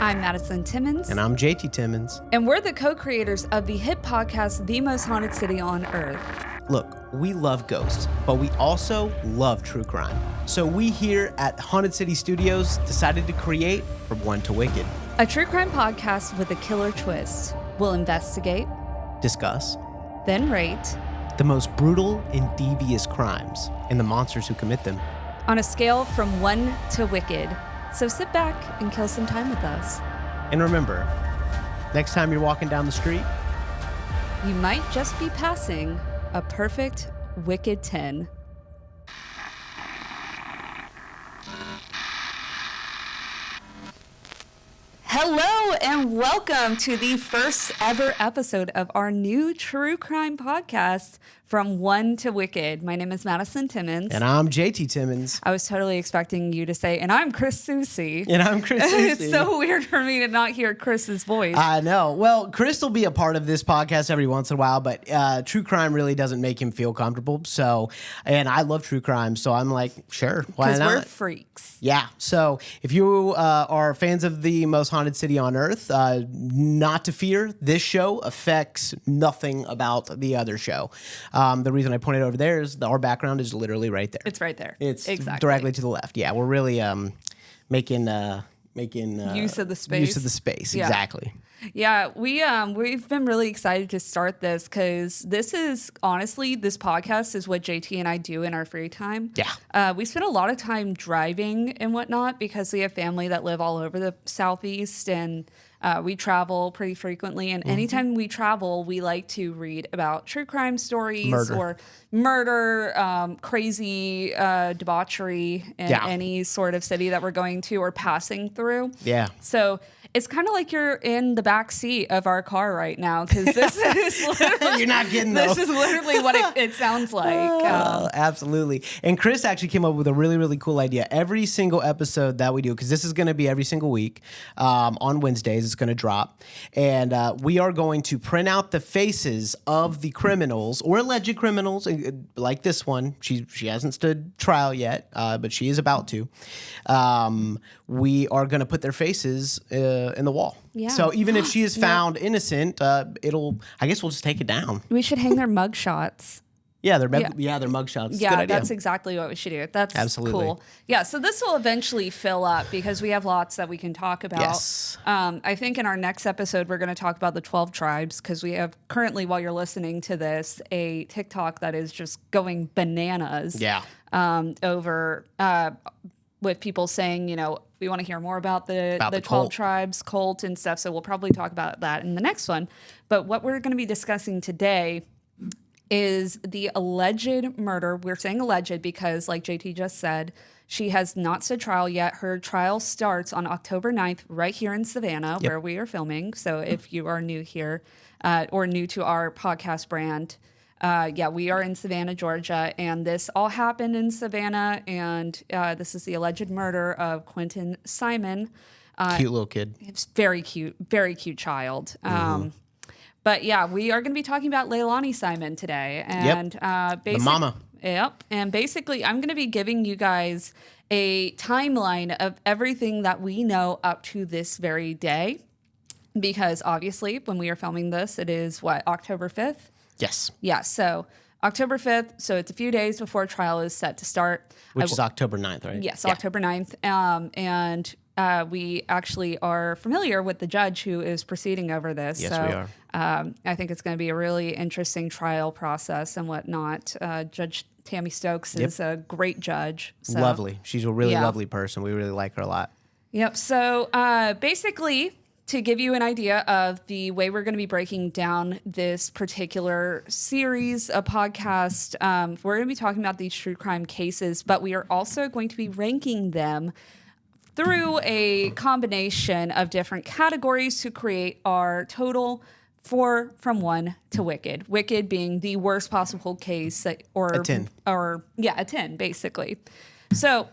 I'm Madison Timmons. And I'm JT Timmons. And we're the co-creators of the hit podcast, The Most Haunted City on Earth. Look, we love ghosts, but we also love true crime. So we here at Haunted City Studios decided to create From One to Wicked. A true crime podcast with a killer twist. We'll investigate, discuss, then rate the most brutal and devious crimes and the monsters who commit them. On a scale from 1 to wicked. So sit back and kill some time with us. And remember, next time you're walking down the street, you might just be passing a perfect wicked 10. Hello and welcome to the first ever episode of our new true crime podcast, From One to Wicked. My name is Madison Timmons. And I'm JT Timmons. I was totally expecting you to say, and I'm Chris Soucy. And I'm Chris Soucy. It's so weird for me to not hear Chris's voice. I know. Well, Chris will be a part of this podcast every once in a while, but true crime really doesn't make him feel comfortable. So, and I love true crime, so I'm like, sure, why not? Because we're freaks. Yeah. So if you are fans of the most haunted city on earth, not to fear, this show affects nothing about the other show. The reason I pointed over there is our background is literally right there. It's right there. It's exactly directly to the left. Yeah, we're really making use of the space. Use of the space, yeah. Exactly. Yeah, we've been really excited to start this because this is honestly, this podcast is what JT and I do in our free time. Yeah. We spend a lot of time driving and whatnot because we have family that live all over the Southeast, and we travel pretty frequently. And anytime we travel, we like to read about true crime stories or murder, crazy debauchery in any sort of city that we're going to or passing through. Yeah. So it's kind of like you're in the back seat of our car right now because this is literally, you're not getting this is literally what it sounds like. Absolutely. And Chris actually came up with a really, really cool idea. Every single episode that we do, because this is going to be every single week on Wednesdays, it's going to drop. And we are going to print out the faces of the criminals or alleged criminals, like this one. She hasn't stood trial yet, but she is about to. We are going to put their faces in the wall. Yeah. So even if she is found innocent, I guess we'll just take it down. We should hang their mug shots. Yeah, they're mug shots. Yeah, good idea. that's exactly what we should do. That's absolutely cool. Yeah, so this will eventually fill up because we have lots that we can talk about. Yes. I think in our next episode, we're going to talk about the 12 tribes because we have currently, while you're listening to this, a TikTok that is just going bananas. Yeah. Over with people saying, we want to hear more about the 12 tribes, cult and stuff. So we'll probably talk about that in the next one. But what we're going to be discussing today is the alleged murder. We're saying alleged because, like JT just said, she has not stood trial yet. Her trial starts on October 9th right here in Savannah, where we are filming. So if you are new here or new to our podcast brand, we are in Savannah, Georgia, and this all happened in Savannah, and this is the alleged murder of Quinton Simon. Cute little kid. It's very cute child. But yeah, we are going to be talking about Leilani Simon today. And the mama. Yep. And basically, I'm going to be giving you guys a timeline of everything that we know up to this very day. Because obviously, when we are filming this, it is October 5th? Yes. Yeah, so October 5th. So it's a few days before trial is set to start. Which is October 9th, right? Yes, October 9th. And we actually are familiar with the judge who is proceeding over this. Yes, so, we are. I think it's going to be a really interesting trial process and whatnot. Judge Tammy Stokes is a great judge. So. Lovely. She's a really lovely person. We really like her a lot. Yep. So basically, to give you an idea of the way we're going to be breaking down this particular series of podcast, we're going to be talking about these true crime cases, but we are also going to be ranking them through a combination of different categories to create our total from 1 to wicked. Wicked being the worst possible case, or a 10. A 10, basically. So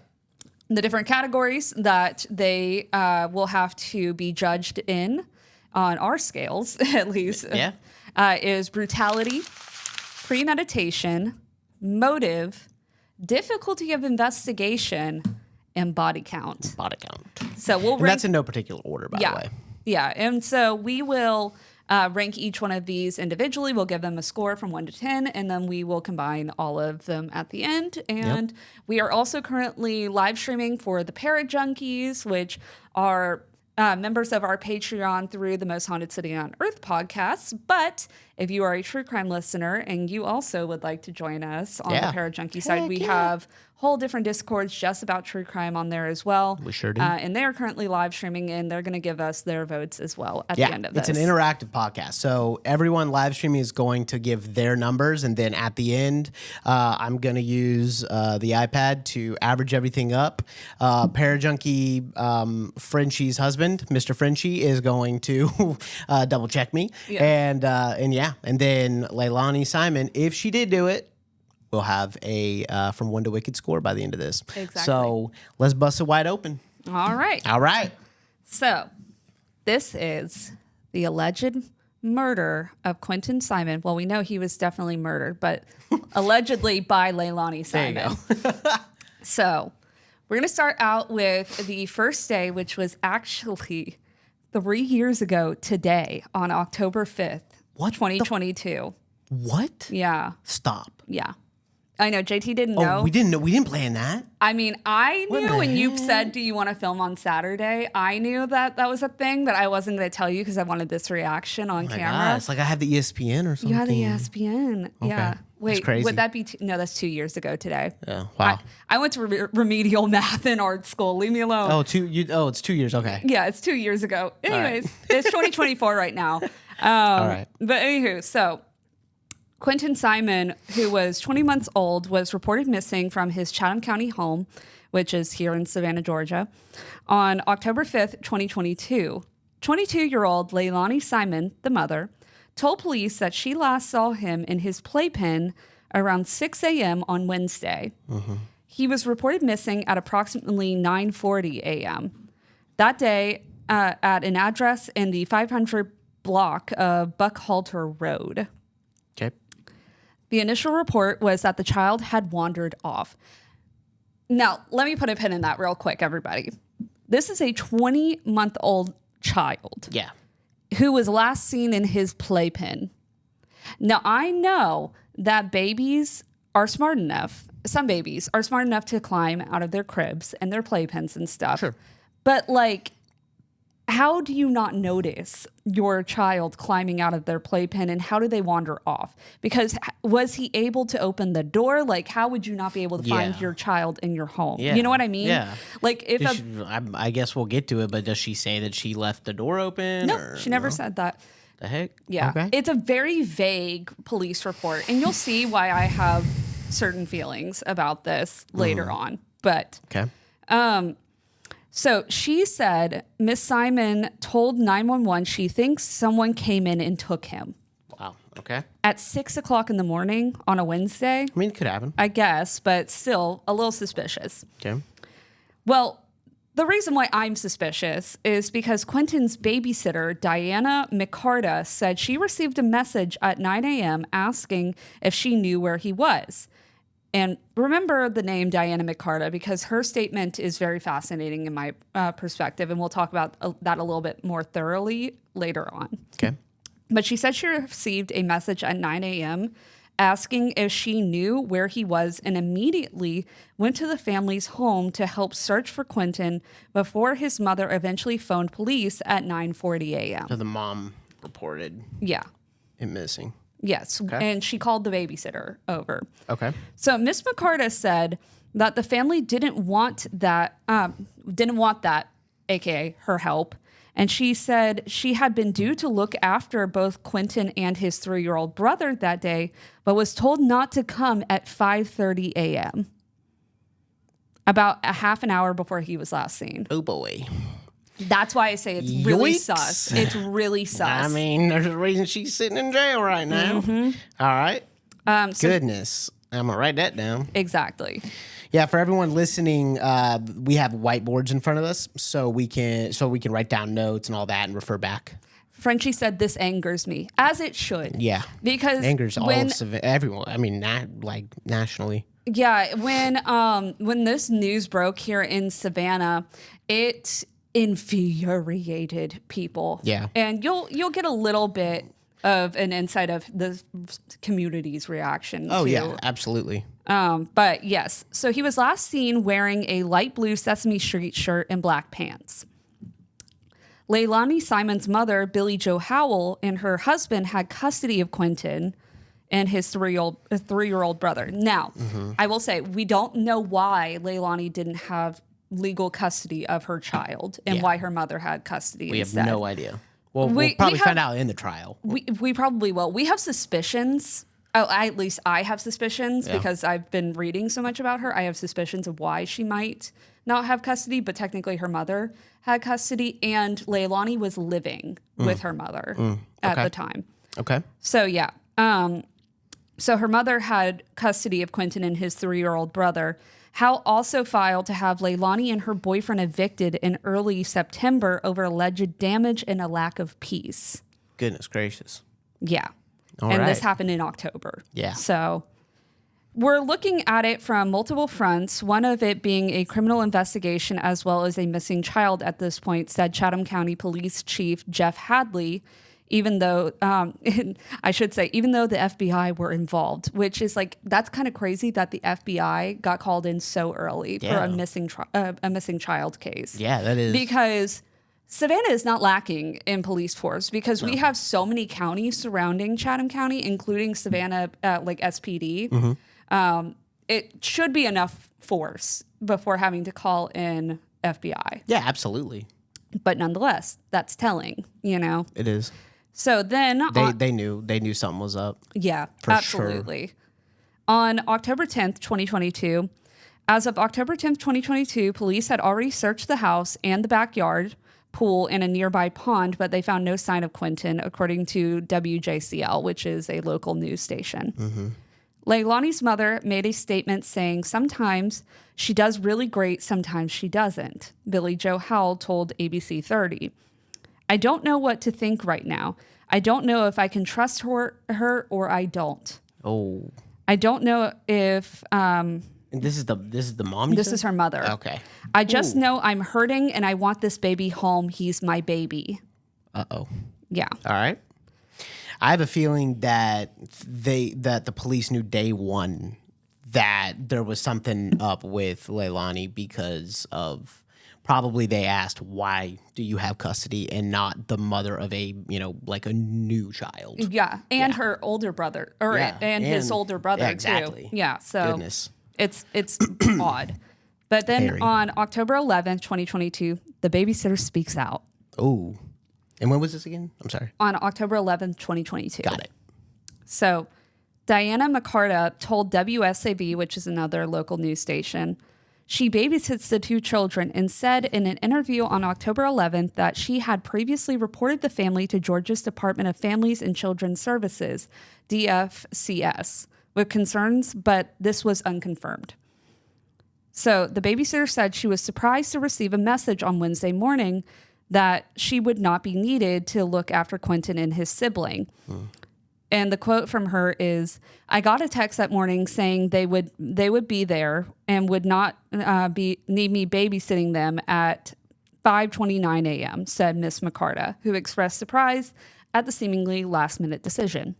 the different categories that they will have to be judged in on our scales, at least, is brutality, premeditation, motive, difficulty of investigation, and body count. So we'll And that's in no particular order, by the way. Yeah. And so we will rank each one of these individually. We'll give them a score from 1 to 10, and then we will combine all of them at the end. And we are also currently live streaming for the Junkies, which are members of our Patreon through the Most Haunted City on Earth podcast. But if you are a true crime listener and you also would like to join us on the Junkie side, we have whole different discords just about true crime on there as well. We sure do. And they are currently live streaming, and they're going to give us their votes as well at the end of this. It's an interactive podcast. So everyone live streaming is going to give their numbers, and then at the end, I'm going to use the iPad to average everything up. Parajunkie Frenchie's husband, Mr. Frenchie, is going to double check me. And then Leilani Simon, if she did do it, we'll have a from 1 to Wicked score by the end of this. Exactly. So let's bust it wide open. All right. So this is the alleged murder of Quinton Simon. Well, we know he was definitely murdered, but allegedly by Leilani Simon. There you go. So we're going to start out with the first day, which was actually 3 years ago today on October 5th, 2022. What? Yeah. Stop. Yeah. I know JT didn't know. Oh, we didn't know. We didn't plan that. I mean, I knew when you said, "Do you want to film on Saturday?" I knew that was a thing, but I wasn't going to tell you because I wanted this reaction on camera. God, it's like I have the ESPN or something. You had the ESPN. Okay. Yeah. Wait, that's crazy. would that be? No, that's 2 years ago today. Yeah. Wow. I went to remedial math in art school. Leave me alone. Oh, it's 2 years. Okay. Yeah, it's 2 years ago. Anyways, it's 2024 right now. All right. But anywho, so Quinton Simon, who was 20 months old, was reported missing from his Chatham County home, which is here in Savannah, Georgia, on October 5th, 2022. 22-year-old Leilani Simon, the mother, told police that she last saw him in his playpen around 6 a.m. on Wednesday. Mm-hmm. He was reported missing at approximately 9:40 a.m. That day at an address in the 500 block of Buckhalter Road. Okay. The initial report was that the child had wandered off. Now, let me put a pin in that real quick, everybody. This is a 20-month-old child. Yeah. Who was last seen in his playpen. Now, I know that babies are smart enough. Some babies are smart enough to climb out of their cribs and their playpens and stuff. Sure. But, like, how do you not notice your child climbing out of their playpen, and how do they wander off? Because was he able to open the door? Like, how would you not be able to find your child in your home? Yeah. You know what I mean? Yeah. Like, if I guess we'll get to it, but does she say that she left the door open? No, she never said that. The heck? Yeah. Okay. It's a very vague police report, and you'll see why I have certain feelings about this later on. But okay. So she said Miss Simon told 911 she thinks someone came in and took him. Wow. Okay. At 6 o'clock in the morning on a Wednesday. I mean, it could happen. I guess, but still a little suspicious. Okay. Well, the reason why I'm suspicious is because Quinton's babysitter, Diana McCarta, said she received a message at 9 a.m. asking if she knew where he was. And remember the name Diana McCarta because her statement is very fascinating in my perspective, and we'll talk about that a little bit more thoroughly later on. Okay. But she said she received a message at 9 a.m. asking if she knew where he was, and immediately went to the family's home to help search for Quinton before his mother eventually phoned police at 9:40 a.m. So the mom reported him missing. Yes, okay. And she called the babysitter over. Okay. So Miss McCarta said that the family didn't want that, aka her help, and she said she had been due to look after both Quinton and his 3-year-old brother that day, but was told not to come at 5:30 a.m. About a half an hour before he was last seen. Oh boy. That's why I say it's really sus. It's really sus. I mean, there's a reason she's sitting in jail right now. Mm-hmm. All right. Goodness. I'm going to write that down. Exactly. Yeah, for everyone listening, we have whiteboards in front of us so we can write down notes and all that and refer back. Frenchie said this angers me, as it should. Yeah. Because angers all of everyone. I mean, nationally. Yeah, when this news broke here in Savannah, it infuriated people. Yeah. And you'll get a little bit of an insight of the community's reaction. Oh, yeah, absolutely. But yes, so he was last seen wearing a light blue Sesame Street shirt and black pants. Leilani Simon's mother, Billie Jo Howell, and her husband had custody of Quinton and his three-year-old brother. Now, I will say, we don't know why Leilani didn't have legal custody of her child and why her mother had custody instead. We have no idea. Well, we'll probably find out in the trial. We probably will. We have suspicions. Oh, at least I have suspicions because I've been reading so much about her. I have suspicions of why she might not have custody, but technically her mother had custody, and Leilani was living with her mother at the time. Okay. So, yeah. So her mother had custody of Quinton and his 3-year-old brother. Hal also filed to have Leilani and her boyfriend evicted in early September over alleged damage and a lack of peace. Goodness gracious. Yeah. All and right. this happened in October. Yeah. So we're looking at it from multiple fronts, one of it being a criminal investigation as well as a missing child at this point, said Chatham County Police Chief Jeff Hadley, even though, I should say, even though the FBI were involved, which is like, that's kind of crazy that the FBI got called in so early for a missing child case. Yeah, that is. Because Savannah is not lacking in police force because we have so many counties surrounding Chatham County, including Savannah, like SPD. It should be enough force before having to call in FBI. Yeah, absolutely. But nonetheless, that's telling, you know? It is. So then they knew something was up. Yeah, for absolutely. Sure. On October 10th, 2022, as of October 10th, 2022, police had already searched the house and the backyard, pool, and a nearby pond, but they found no sign of Quinton, according to WJCL, which is a local news station. Leilani's mother made a statement saying sometimes she does really great, sometimes she doesn't. Billie Jo Howell told ABC 30. I don't know what to think right now. I don't know if I can trust her or I don't. Oh. I don't know if And this is the mom? This is her mother. Okay. I just know I'm hurting and I want this baby home. He's my baby. Uh-oh. Yeah. All right. I have a feeling that the police knew day one that there was something up with Leilani because of probably they asked, why do you have custody and not the mother of a, like a new child? Yeah. And her older brother and his older brother exactly. too. Yeah. So Goodness. It's odd. But then on October 11th, 2022, the babysitter speaks out. Oh. And when was this again? I'm sorry. On October 11th, 2022. Got it. So Diana McCarta told WSAV, which is another local news station, she babysits the 2 children and said in an interview on October 11th that she had previously reported the family to Georgia's Department of Families and Children's Services, DFCS, with concerns, but this was unconfirmed. So the babysitter said she was surprised to receive a message on Wednesday morning that she would not be needed to look after Quinton and his sibling. And the quote from her is, I got a text that morning saying they would be there and would not need me babysitting them at 5:29 a.m., said Miss McCarta, who expressed surprise at the seemingly last-minute decision.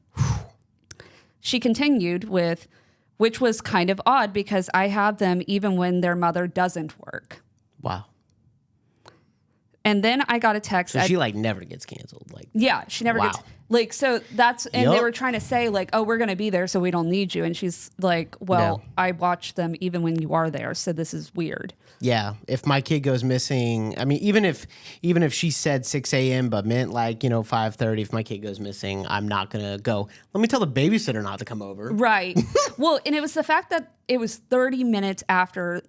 She continued with, which was kind of odd because I have them even when their mother doesn't work. Wow. And then I got a text. So she never gets canceled. Yeah, she never gets so that's and they were trying to say oh, we're gonna be there, so we don't need you. And she's like, well, no. I watch them even when you are there, so this is weird. Yeah, if my kid goes missing, I mean, even if she said 6 a.m. but meant 5:30, if my kid goes missing, I'm not gonna go. Let me tell the babysitter not to come over. Right. Well, and it was the fact that it was 30 minutes after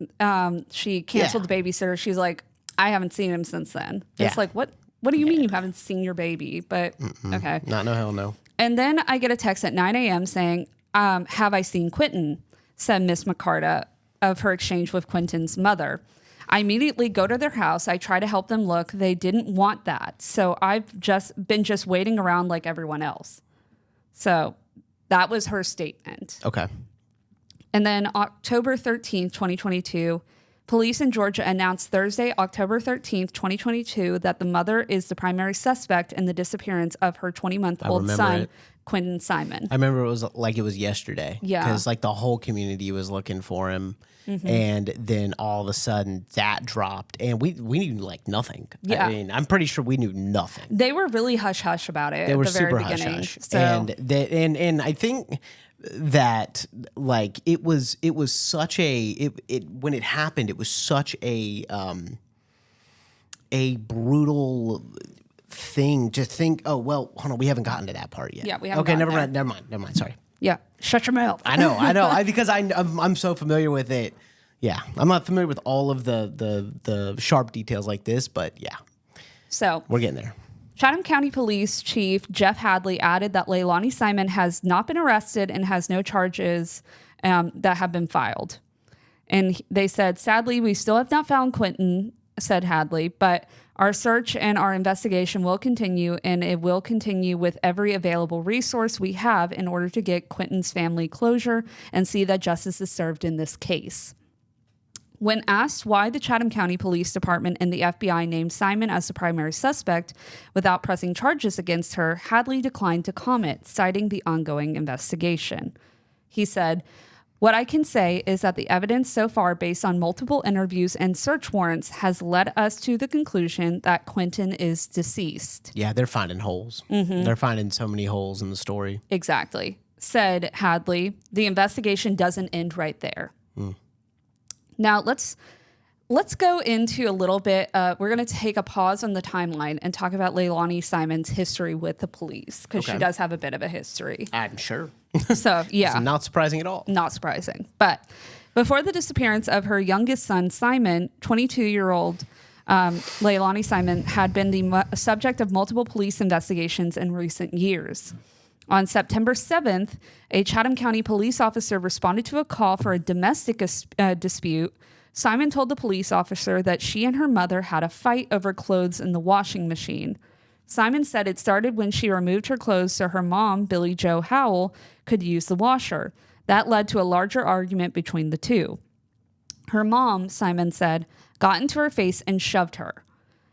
she canceled the babysitter. She's like, I haven't seen him since then. It's what do you mean you haven't seen your baby? But okay. Not no hell no. And then I get a text at 9 a.m. saying, have I seen Quinton? Said Miss McCarta of her exchange with Quinton's mother. I immediately go to their house. I try to help them look. They didn't want that. So I've been waiting around like everyone else. So that was her statement. Okay. And then October 13th, 2022, Police in Georgia announced Thursday, October 13th, 2022, that the mother is the primary suspect in the disappearance of her 20-month-old son, Quinton Simon. I remember it was yesterday. Yeah. Because like the whole community was looking for him. And then all of a sudden that dropped and we knew like nothing. Yeah. I mean, I'm pretty sure we knew nothing. They were really hush-hush about it. They were at the very super beginning. hush-hush. So. And I think that like it was such when it happened, it was such a brutal thing to think, oh, well, hold on, we haven't gotten to that part yet. Yeah, we haven't Okay, gotten never mind. Sorry. Yeah, shut your mouth. I know. Because I'm so familiar with it. Yeah, I'm not familiar with all of the sharp details like this, but yeah. So we're getting there. Chatham County Police Chief Jeff Hadley added that Leilani Simon has not been arrested and has no charges that have been filed. And they said, sadly, we still have not found Quinton, said Hadley, but our search and our investigation will continue, and it will continue with every available resource we have in order to get Quinton's family closure and see that justice is served in this case. When asked why the Chatham County Police Department and the FBI named Simon as the primary suspect without pressing charges against her, Hadley declined to comment, citing the ongoing investigation. He said, "What I can say is that the evidence so far based on multiple interviews and search warrants has led us to the conclusion that Quinton is deceased." Yeah, they're finding holes. They're finding so many holes in the story. Exactly. Said Hadley, the investigation doesn't end right there. Now, let's go into a little bit. We're going to take a pause on the timeline and talk about Leilani Simon's history with the police, because she does have a bit of a history. I'm sure. So, yeah. It's not surprising at all. Not surprising. But before the disappearance of her youngest son, Simon, 22-year-old Leilani Simon had been the subject of multiple police investigations in recent years. On September 7th, a Chatham County police officer responded to a call for a domestic dispute. Simon told the police officer that she and her mother had a fight over clothes in the washing machine. Simon said it started when she removed her clothes so her mom, Billy Jo Howell, could use the washer. That led to a larger argument between the two. Her mom, Simon said, got into her face and shoved her.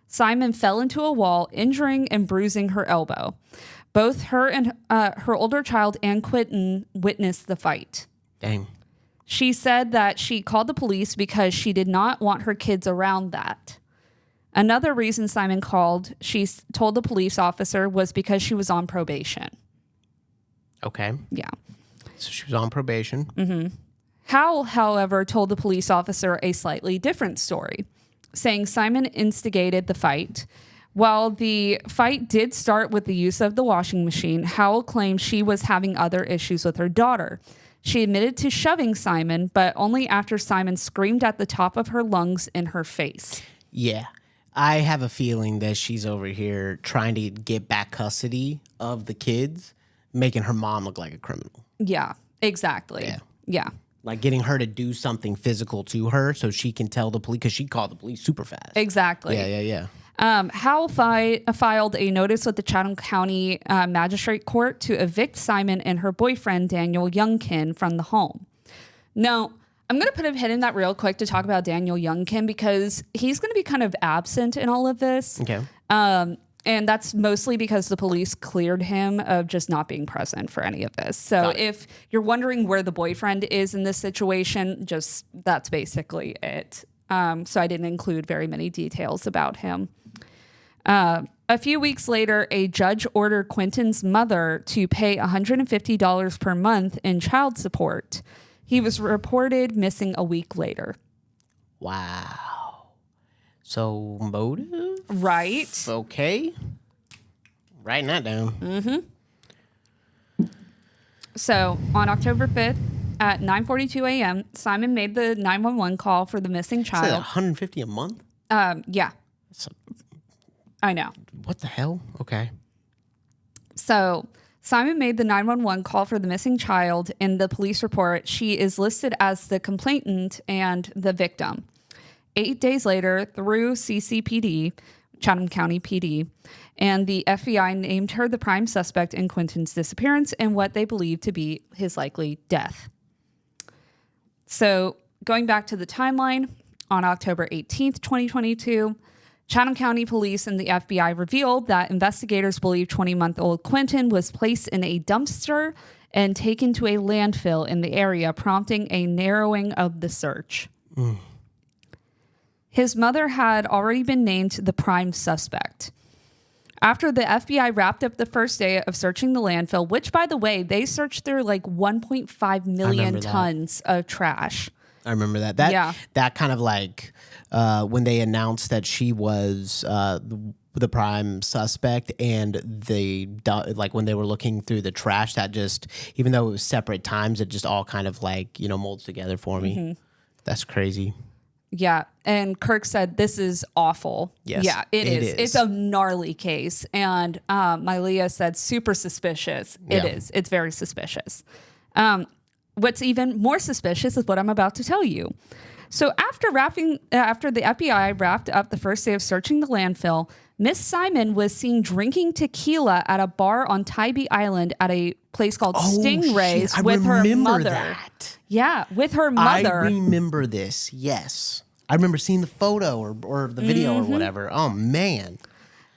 Simon fell into a wall, injuring and bruising her elbow. Both her and her older child and Quinton witnessed the fight. Dang. She said that she called the police because she did not want her kids around that. Another reason Simon called, she told the police officer, was because she was on probation. Okay. Yeah. So she was on probation. Mm-hmm. Howell, however, told the police officer a slightly different story, saying Simon instigated the fight. While the fight did start with the use of the washing machine, Howell claimed she was having other issues with her daughter. She admitted to shoving Simon, but only after Simon screamed at the top of her lungs in her face. Yeah. I have a feeling that she's over here trying to get back custody of the kids, making her mom look like a criminal. Yeah, exactly. Yeah. Like getting her to do something physical to her so she can tell the police, because she called the police super fast. Exactly. Yeah. Howell filed a notice with the Chatham County Magistrate Court to evict Simon and her boyfriend, Daniel Youngkin, from the home. Now, I'm going to put a pin in that real quick to talk about Daniel Youngkin, because he's going to be kind of absent in all of this. Okay. And that's mostly because the police cleared him of just not being present for any of this. So if you're wondering where the boyfriend is in this situation, just that's basically it. So I didn't include very many details about him. A few weeks later, a judge ordered Quinton's mother to pay $150 per month in child support. He was reported missing a week later. Wow. So motive? Right. Okay. Writing that down. Mm-hmm. So on October 5th at 9:42 a.m., Simon made the 911 call for the missing child. Is that $150 a month? Yeah. I know. What the hell? Okay. So Simon made the 911 call for the missing child. In the police report, she is listed as the complainant and the victim. 8 days later, through CCPD, Chatham County PD, and the FBI named her the prime suspect in Quinton's disappearance and what they believe to be his likely death. So going back to the timeline, On October 18th, 2022, Chatham County Police and the FBI revealed that investigators believe 20-month-old Quinton was placed in a dumpster and taken to a landfill in the area, prompting a narrowing of the search. His mother had already been named the prime suspect. After the FBI wrapped up the first day of searching the landfill, which, by the way, they searched through like 1.5 million tons of trash. I remember that. That kind of like when they announced that she was the prime suspect, and like when they were looking through the trash, that just, even though it was separate times, it just all kind of like, molds together for me. That's crazy. Yeah. And Kirk said, this is awful. Yes, yeah, it is. It's a gnarly case. And Mylea said, super suspicious. It is. It's very suspicious. What's even more suspicious is what I'm about to tell you. So after the FBI wrapped up the first day of searching the landfill, Miss Simon was seen drinking tequila at a bar on Tybee Island at a place called Stingrays with her mother. That. Yeah, with her mother. I remember this. Yes. I remember seeing the photo or the video or whatever. Oh, man.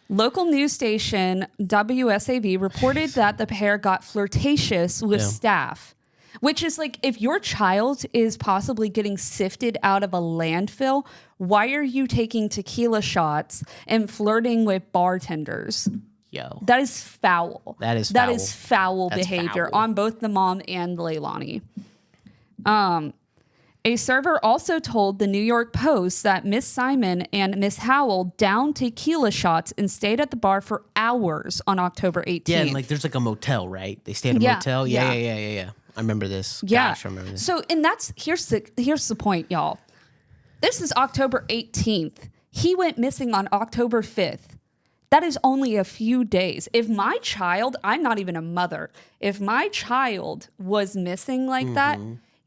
Local news station WSAV reported that the pair got flirtatious with staff, which is like, if your child is possibly getting sifted out of a landfill, why are you taking tequila shots and flirting with bartenders? Yo. That is foul. That is foul. That is foul behavior on both the mom and Leilani. A server also told the New York Post that Miss Simon and Miss Howell downed tequila shots and stayed at the bar for hours on October 18th. Yeah, and like there's like a motel, right? They stayed at a motel. Yeah. I remember this. Yeah. Gosh, I remember this. So, and here's the point, y'all. This is October 18th. He went missing on October 5th. That is only a few days. If my child, I'm not even a mother, if my child was missing like that,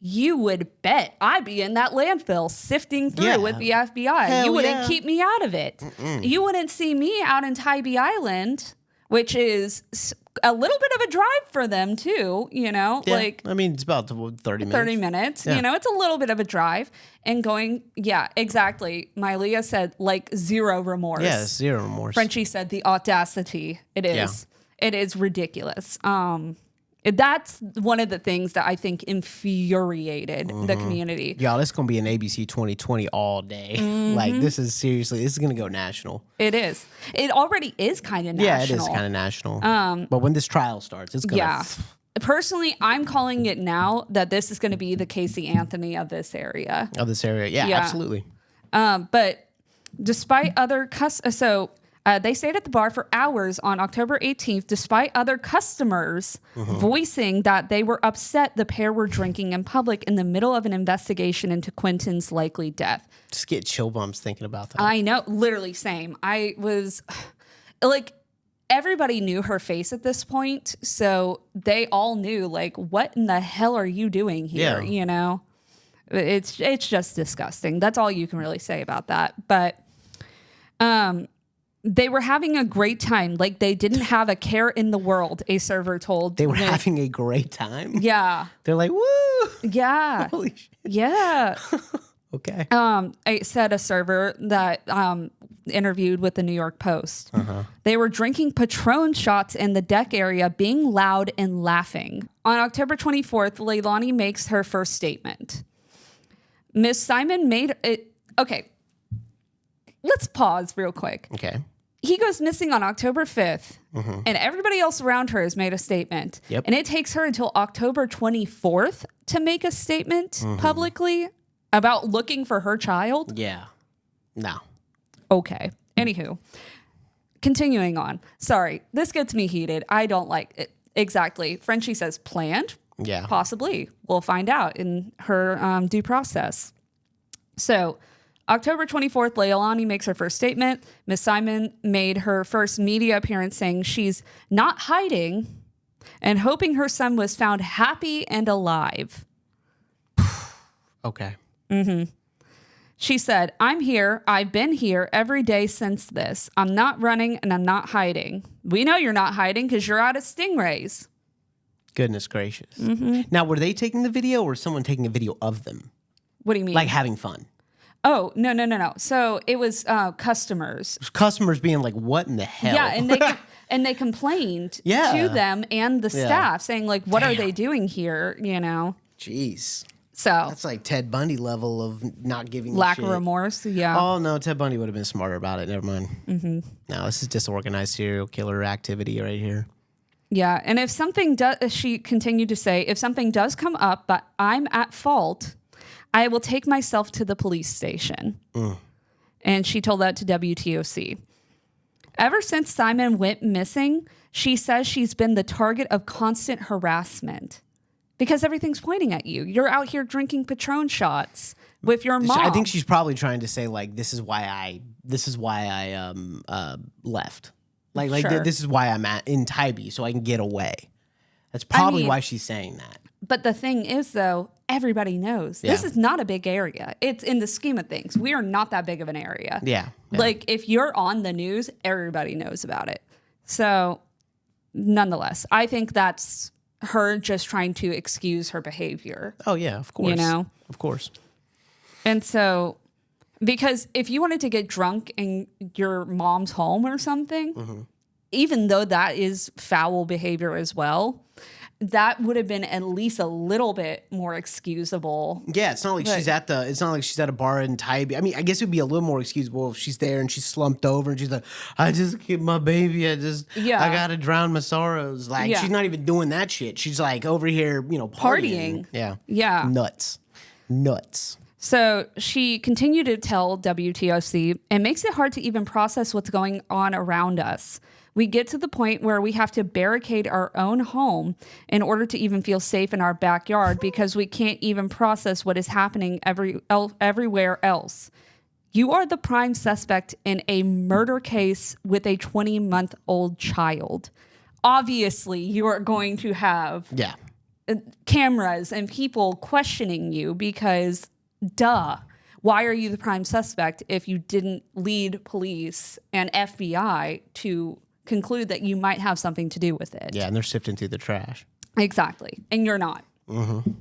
you would bet I'd be in that landfill sifting through with the FBI. Hell you wouldn't keep me out of it. You wouldn't see me out in Tybee Island, which is a little bit of a drive for them too, like, I mean, it's about 30 minutes. 30 minutes, it's a little bit of a drive, and going, exactly. Mylea said like zero remorse. Yes, zero remorse. Frenchie said the audacity. It is. It is ridiculous. That's one of the things that I think infuriated the community. Y'all, this is going to be an ABC 2020 all day. Like, this is going to go national. It is. It already is kind of national. Yeah, it is kind of national. But when this trial starts, it's going to... Yeah. Personally, I'm calling it now that this is going to be the Casey Anthony of this area. Yeah, absolutely. But despite other... they stayed at the bar for hours on October 18th, despite other customers voicing that they were upset the pair were drinking in public in the middle of an investigation into Quinton's likely death. Just get chill bumps thinking about that. I know, literally same. I was like, everybody knew her face at this point, so they all knew, like, what in the hell are you doing here? It's just disgusting. That's all you can really say about that. But they were having a great time. Like, they didn't have a care in the world, a server told. They were having a great time? Yeah. They're like, woo! Yeah. Holy shit. Yeah. Okay. I said a server that interviewed with the New York Post. They were drinking Patron shots in the deck area, being loud and laughing. On October 24th, Leilani makes her first statement. Miss Simon made it... Okay. Let's pause real quick. Okay. He goes missing on October 5th, and everybody else around her has made a statement. Yep. And it takes her until October 24th to make a statement publicly about looking for her child. Yeah. No. Okay. Anywho, continuing on. Sorry, this gets me heated. I don't like it. Exactly. Frenchie says planned. Yeah. Possibly. We'll find out in her due process. So... October 24th, Leilani makes her first statement. Miss Simon made her first media appearance saying she's not hiding and hoping her son was found happy and alive. Okay. She said, I'm here. I've been here every day since this. I'm not running and I'm not hiding. We know you're not hiding because you're out of Stingrays. Goodness gracious. Now, were they taking the video or someone taking a video of them? What do you mean? Like having fun? Oh, no. So it was customers. Customers being like, what in the hell? Yeah, and they complained to them and the staff saying like, what are they doing here? You know? Jeez. So that's like Ted Bundy level of not giving lack of remorse. Yeah. Oh no, Ted Bundy would have been smarter about it. Never mind. Mm-hmm. No, this is disorganized serial killer activity right here. Yeah, and if something does, she continued to say, if something does come up, but I'm at fault, I will take myself to the police station. And she told that to WTOC. Ever since Simon went missing, she says she's been the target of constant harassment because everything's pointing at you. You're out here drinking Patron shots with your mom. I think she's probably trying to say like, this is why I left. Like Sure. This is why I'm in Tybee, so I can get away. That's probably why she's saying that. But the thing is, though, everybody knows. This is not a big area. It's in the scheme of things. We are not that big of an area. Yeah. Like, if you're on the news, everybody knows about it. So, nonetheless, I think that's her just trying to excuse her behavior. Oh, yeah, of course. You know? Of course. And so, because if you wanted to get drunk in your mom's home or something, even though that is foul behavior as well, that would have been at least a little bit more excusable. Yeah, it's not like she's at a bar in Tybee. I mean, I guess it would be a little more excusable if she's there and she's slumped over and she's like, I just keep my baby. I gotta drown my sorrows. Like she's not even doing that shit. She's like over here, partying. Yeah. Yeah. Nuts. So she continued to tell WTOC, it makes it hard to even process what's going on around us. We get to the point where we have to barricade our own home in order to even feel safe in our backyard because we can't even process what is happening everywhere else. You are the prime suspect in a murder case with a 20-month-old child. Obviously, you are going to have cameras and people questioning you because, duh, why are you the prime suspect if you didn't lead police and FBI to conclude that you might have something to do with it? Yeah, and they're sifting through the trash. Exactly. And you're not. Mm-hmm.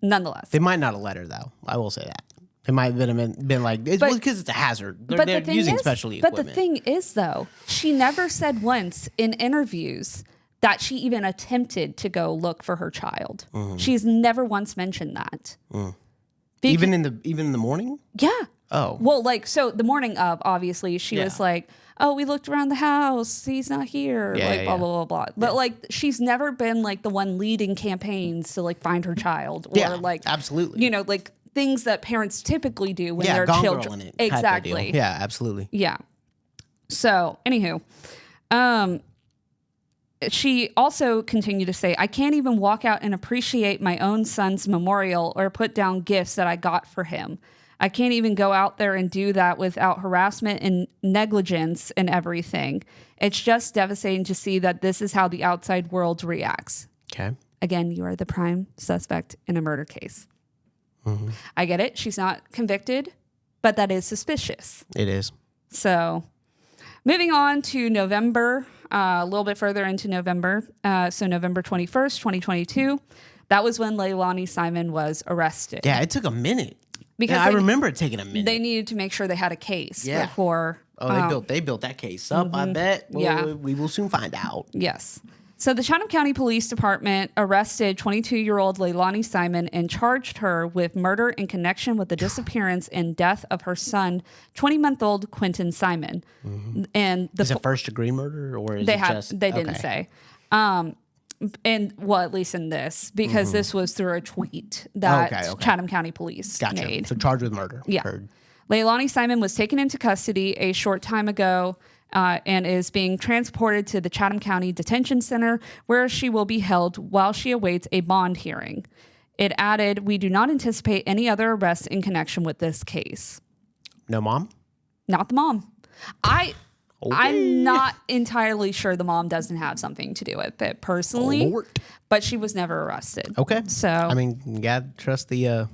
Nonetheless. They might not have let her, though. I will say that. It might have been like, because it's a hazard. They're using special equipment. But the thing is, though, she never said once in interviews that she even attempted to go look for her child. Mm-hmm. She's never once mentioned that. Even in the morning? Yeah. Oh. Well, so the morning of, obviously, she was like, oh, we looked around the house. He's not here. Blah, blah, blah, blah. But she's never been the one leading campaigns to find her child. Or absolutely. Things that parents typically do when their children. Exactly. Yeah, absolutely. Yeah. So, anywho, she also continued to say, I can't even walk out and appreciate my own son's memorial or put down gifts that I got for him. I can't even go out there and do that without harassment and negligence and everything. It's just devastating to see that this is how the outside world reacts. Okay. Again, you are the prime suspect in a murder case. Mm-hmm. I get it. She's not convicted, but that is suspicious. It is. So moving on to November, a little bit further into November. So November 21st, 2022. That was when Leilani Simon was arrested. Yeah, it took a minute. Because I remember it taking a minute. They needed to make sure they had a case before. Oh, they built that case up. I bet. Well, we will soon find out. Yes. So the Chatham County Police Department arrested 22-year-old Leilani Simon and charged her with murder in connection with the disappearance and death of her son, 20-month-old Quinton Simon. Mm-hmm. And is it first-degree murder, or is they didn't say. And at least in this, because this was through a tweet that Chatham County Police made. So charged with murder. Yeah. Heard. Leilani Simon was taken into custody a short time ago and is being transported to the Chatham County Detention Center, where she will be held while she awaits a bond hearing. It added, we do not anticipate any other arrests in connection with this case. No mom? Not the mom. I'm not entirely sure the mom doesn't have something to do with it personally, but she was never arrested. Okay. So I mean, you gotta trust the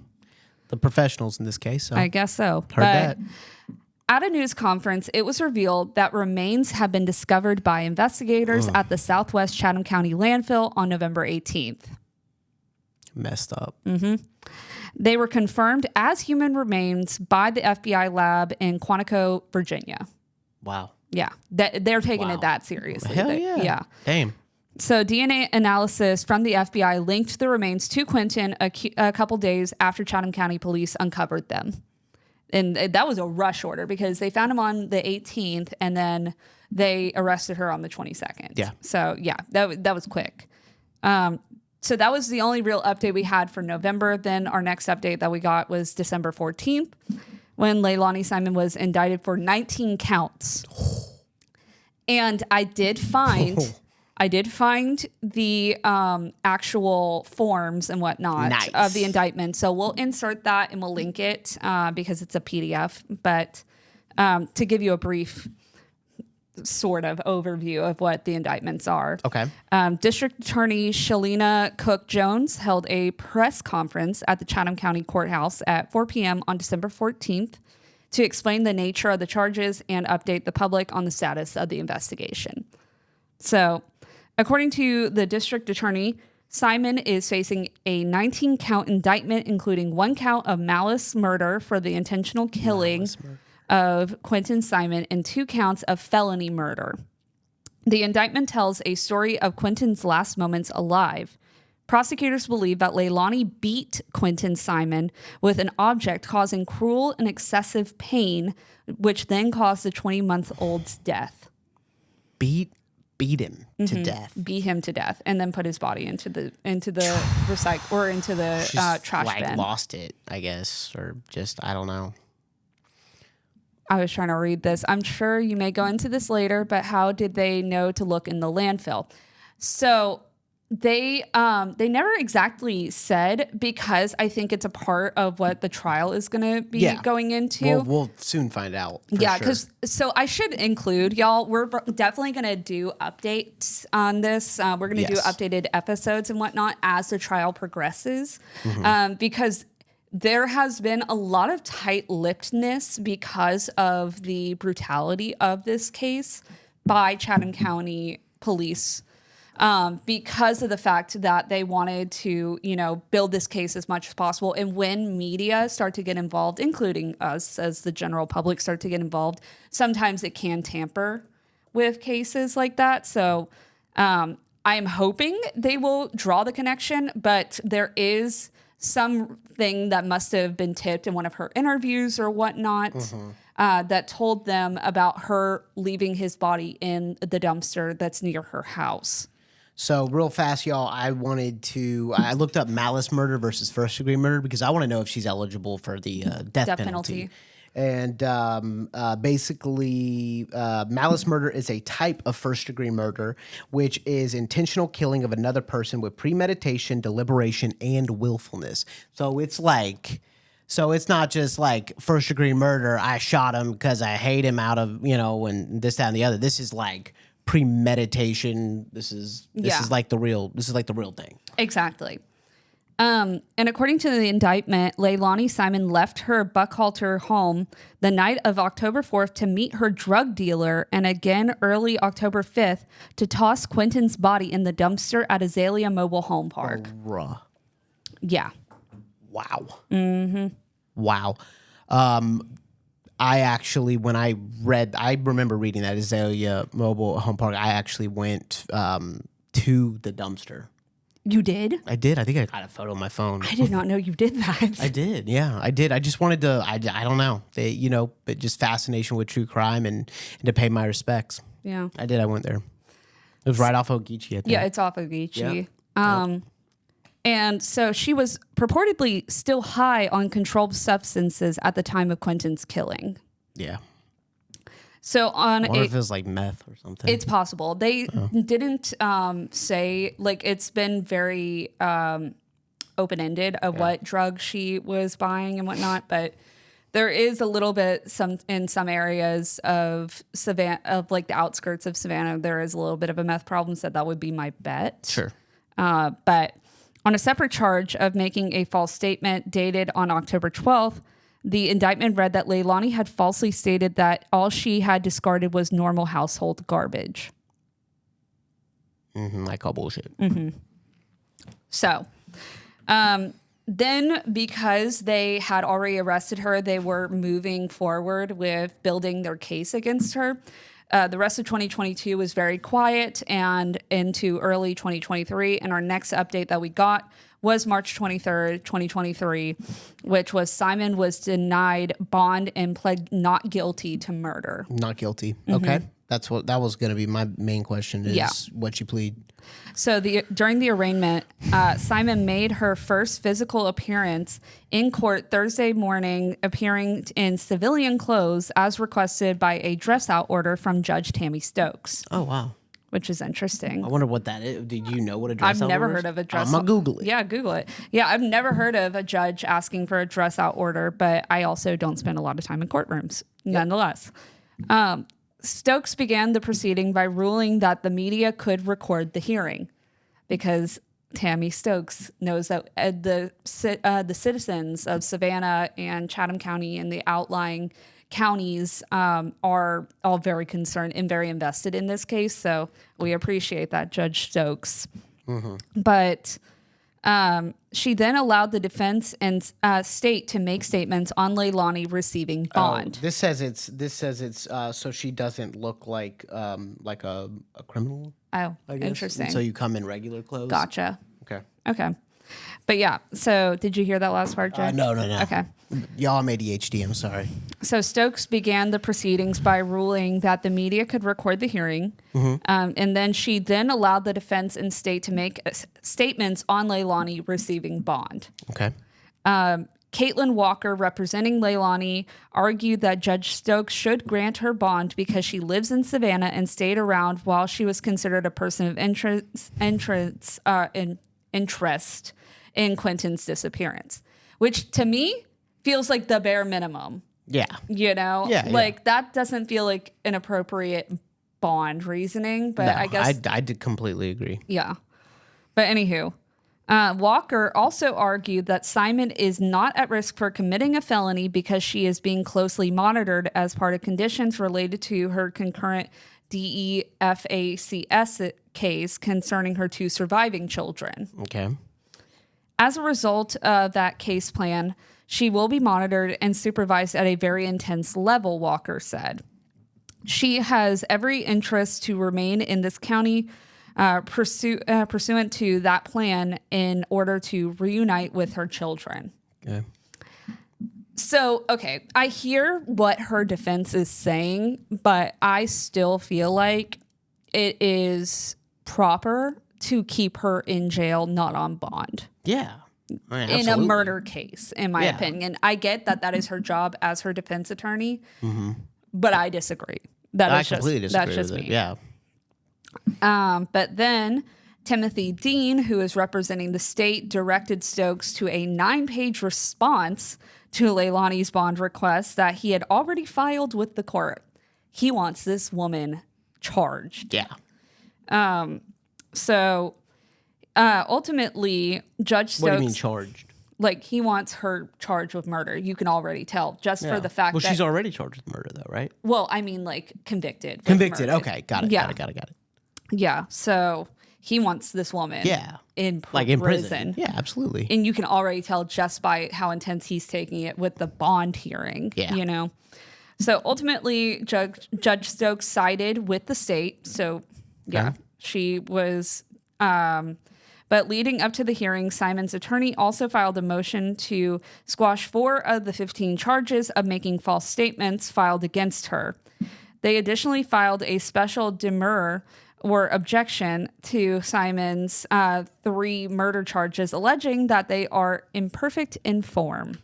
professionals in this case. So. I guess so. Heard that. At a news conference, it was revealed that remains have been discovered by investigators at the Southwest Chatham County landfill on November 18th. Messed up. Mm-hmm. They were confirmed as human remains by the FBI lab in Quantico, Virginia. Wow. Yeah, they're taking it that seriously. Hell yeah. Yeah. Damn. So DNA analysis from the FBI linked the remains to Quinton a couple days after Chatham County Police uncovered them. And that was a rush order because they found him on the 18th and then they arrested her on the 22nd. Yeah. So yeah, that was quick. So that was the only real update we had for November. Then our next update that we got was December 14th when Leilani Simon was indicted for 19 counts. And I did find the actual forms and whatnot of the indictment. So we'll insert that and we'll link it because it's a PDF. But to give you a brief sort of overview of what the indictments are. Okay. District Attorney Shalina Cook Jones held a press conference at the Chatham County Courthouse at 4 p.m. on December 14th to explain the nature of the charges and update the public on the status of the investigation. So, according to the district attorney, Simon is facing a 19-count indictment, including 1 count of malice murder for the intentional killing of Quinton Simon and 2 counts of felony murder. The indictment tells a story of Quinton's last moments alive. Prosecutors believe that Leilani beat Quinton Simon with an object causing cruel and excessive pain, which then caused the 20-month-old's death. Beat him to death. Beat him to death, and then put his body into the recycle or into the trash bin. Lost it, I guess, or just I don't know. I was trying to read this. I'm sure you may go into this later, but how did they know to look in the landfill? So they never exactly said, because I think it's a part of what the trial is going to be going into. We'll soon find out. Because so I should include y'all. We're definitely going to do updates on this. We're going to do updated episodes and whatnot as the trial progresses, because there has been a lot of tight-lippedness because of the brutality of this case by Chatham County Police. Because of the fact that they wanted to, build this case as much as possible. And when media start to get involved, including us as the general public start to get involved, sometimes it can tamper with cases like that. So I am hoping they will draw the connection, but there is something that must have been tipped in one of her interviews or whatnot that told them about her leaving his body in the dumpster that's near her house. So real fast, y'all, I looked up malice murder versus first degree murder because I want to know if she's eligible for the death penalty. And basically, malice murder is a type of first degree murder, which is intentional killing of another person with premeditation, deliberation, and willfulness. So it's not just like first degree murder. I shot him because I hate him out of, and this, that, and the other. This is like premeditation. This is like the real thing. Exactly. And according to the indictment, Leilani Simon left her Buckhalter home the night of October 4th to meet her drug dealer, and again early October 5th to toss Quinton's body in the dumpster at Azalea Mobile Home Park. Yeah. Wow. Wow. I actually, I remember reading that Azalea Mobile Home Park, I actually went to the dumpster. You did? I did. I think I got a photo on my phone. I did not know you did that. I did. Yeah, I did. I just wanted to, I don't know, but just fascination with true crime and to pay my respects. Yeah. I did. I went there. It was right off Ogeechee, I think. Yeah, it's off Ogeechee. Yeah. And so she was purportedly still high on controlled substances at the time of Quinton's killing. Yeah. So I wonder if it was like meth or something. It's possible. They didn't say, it's been very open-ended of what drugs she was buying and whatnot, but there is a little bit in some areas of Savannah, of the outskirts of Savannah, there is a little bit of a meth problem, so that would be my bet. Sure. But on a separate charge of making a false statement dated on October 12th, the indictment read that Leilani had falsely stated that all she had discarded was normal household garbage. I call bullshit. So, Then, because they had already arrested her, they were moving forward with building their case against her. The rest of 2022 was very quiet and into early 2023. And our next update that we got was March 23rd, 2023, which was Simon was denied bond and pled not guilty to murder. Not guilty. Okay. That was going to be my main question is what you plead. So during the arraignment, Simon made her first physical appearance in court Thursday morning, appearing in civilian clothes as requested by a dress-out order from Judge Tammy Stokes. Oh, wow. Which is interesting. I wonder what that is. Did you know what a dress-out order is? I've never heard of a dress-out. I'm going to Google it. Yeah, Google it. Yeah, I've never heard of a judge asking for a dress-out order, but I also don't spend a lot of time in courtrooms, nonetheless. Stokes began the proceeding by ruling that the media could record the hearing because Tammy Stokes knows that the citizens of Savannah and Chatham County and the outlying counties are all very concerned and very invested in this case. So we appreciate that, Judge Stokes. But she then allowed the defense and state to make statements on Leilani receiving bond. This says it's so she doesn't look like a criminal. Oh, I guess. interesting. And so you come in regular clothes. Gotcha. Okay. But yeah, so did you hear that last part, Jay? No. Okay. Y'all, I'm ADHD. I'm sorry. So Stokes began the proceedings by ruling that the media could record the hearing. And then she then allowed the defense and state to make statements on Leilani receiving bond. Okay. Caitlin Walker, representing Leilani, argued that Judge Stokes should grant her bond because she lives in Savannah and stayed around while she was considered a person of interest in Quinton's disappearance, which to me feels like the bare minimum. Yeah. You know? Yeah. Like that doesn't feel like an appropriate bond reasoning, but I guess I did completely agree. Yeah. But anywho, Walker also argued that Simon is not at risk for committing a felony because she is being closely monitored as part of conditions related to her concurrent DEFACS case concerning her two surviving children. Okay. As a result of that case plan, she will be monitored and supervised at a very intense level, Walker said. She has every interest to remain in this county pursuant to that plan in order to reunite with her children. Okay. So, okay, I hear what her defense is saying, but I still feel like it is proper to keep her in jail, not on bond. Yeah. Right, in a murder case, in my opinion. I get that that is her job as her defense attorney, but I disagree. I completely disagree that's just with me. it. Yeah. But then Timothy Dean, who is representing the state, directed Stokes to a 9-page response to Leilani's bond request that he had already filed with the court. He wants this woman charged. Yeah. So ultimately, Judge Stokes... What do you mean charged? Like, he wants her charged with murder. You can already tell just for the fact that... Well, she's already charged with murder, though, right? Well, I mean, like, convicted. Convicted. Okay. Got it. Yeah. Got it. Yeah. So he wants this woman in prison. Yeah, absolutely. And you can already tell just by how intense he's taking it with the bond hearing, you know? So ultimately, Judge Stokes sided with the state. So, she was... But leading up to the hearing, Simon's attorney also filed a motion to squash 4 of the 15 charges of making false statements filed against her. They additionally filed a special demurrer or objection to Simon's 3 murder charges, alleging that they are imperfect in form.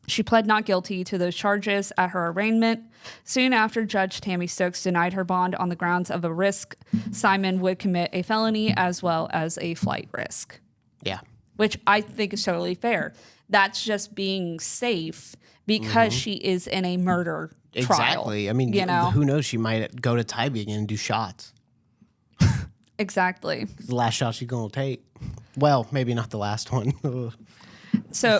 She pled not guilty to those charges at her arraignment. Soon after, Judge Tammy Stokes denied her bond on the grounds of a risk Simon would commit a felony as well as a flight risk. Yeah. Which I think is totally fair. That's just being safe because she is in a murder trial. Exactly. I mean, you know? Who knows? She might go to Tybee again and do shots. Exactly. The last shot she's going to take. Well, maybe not the last one. So...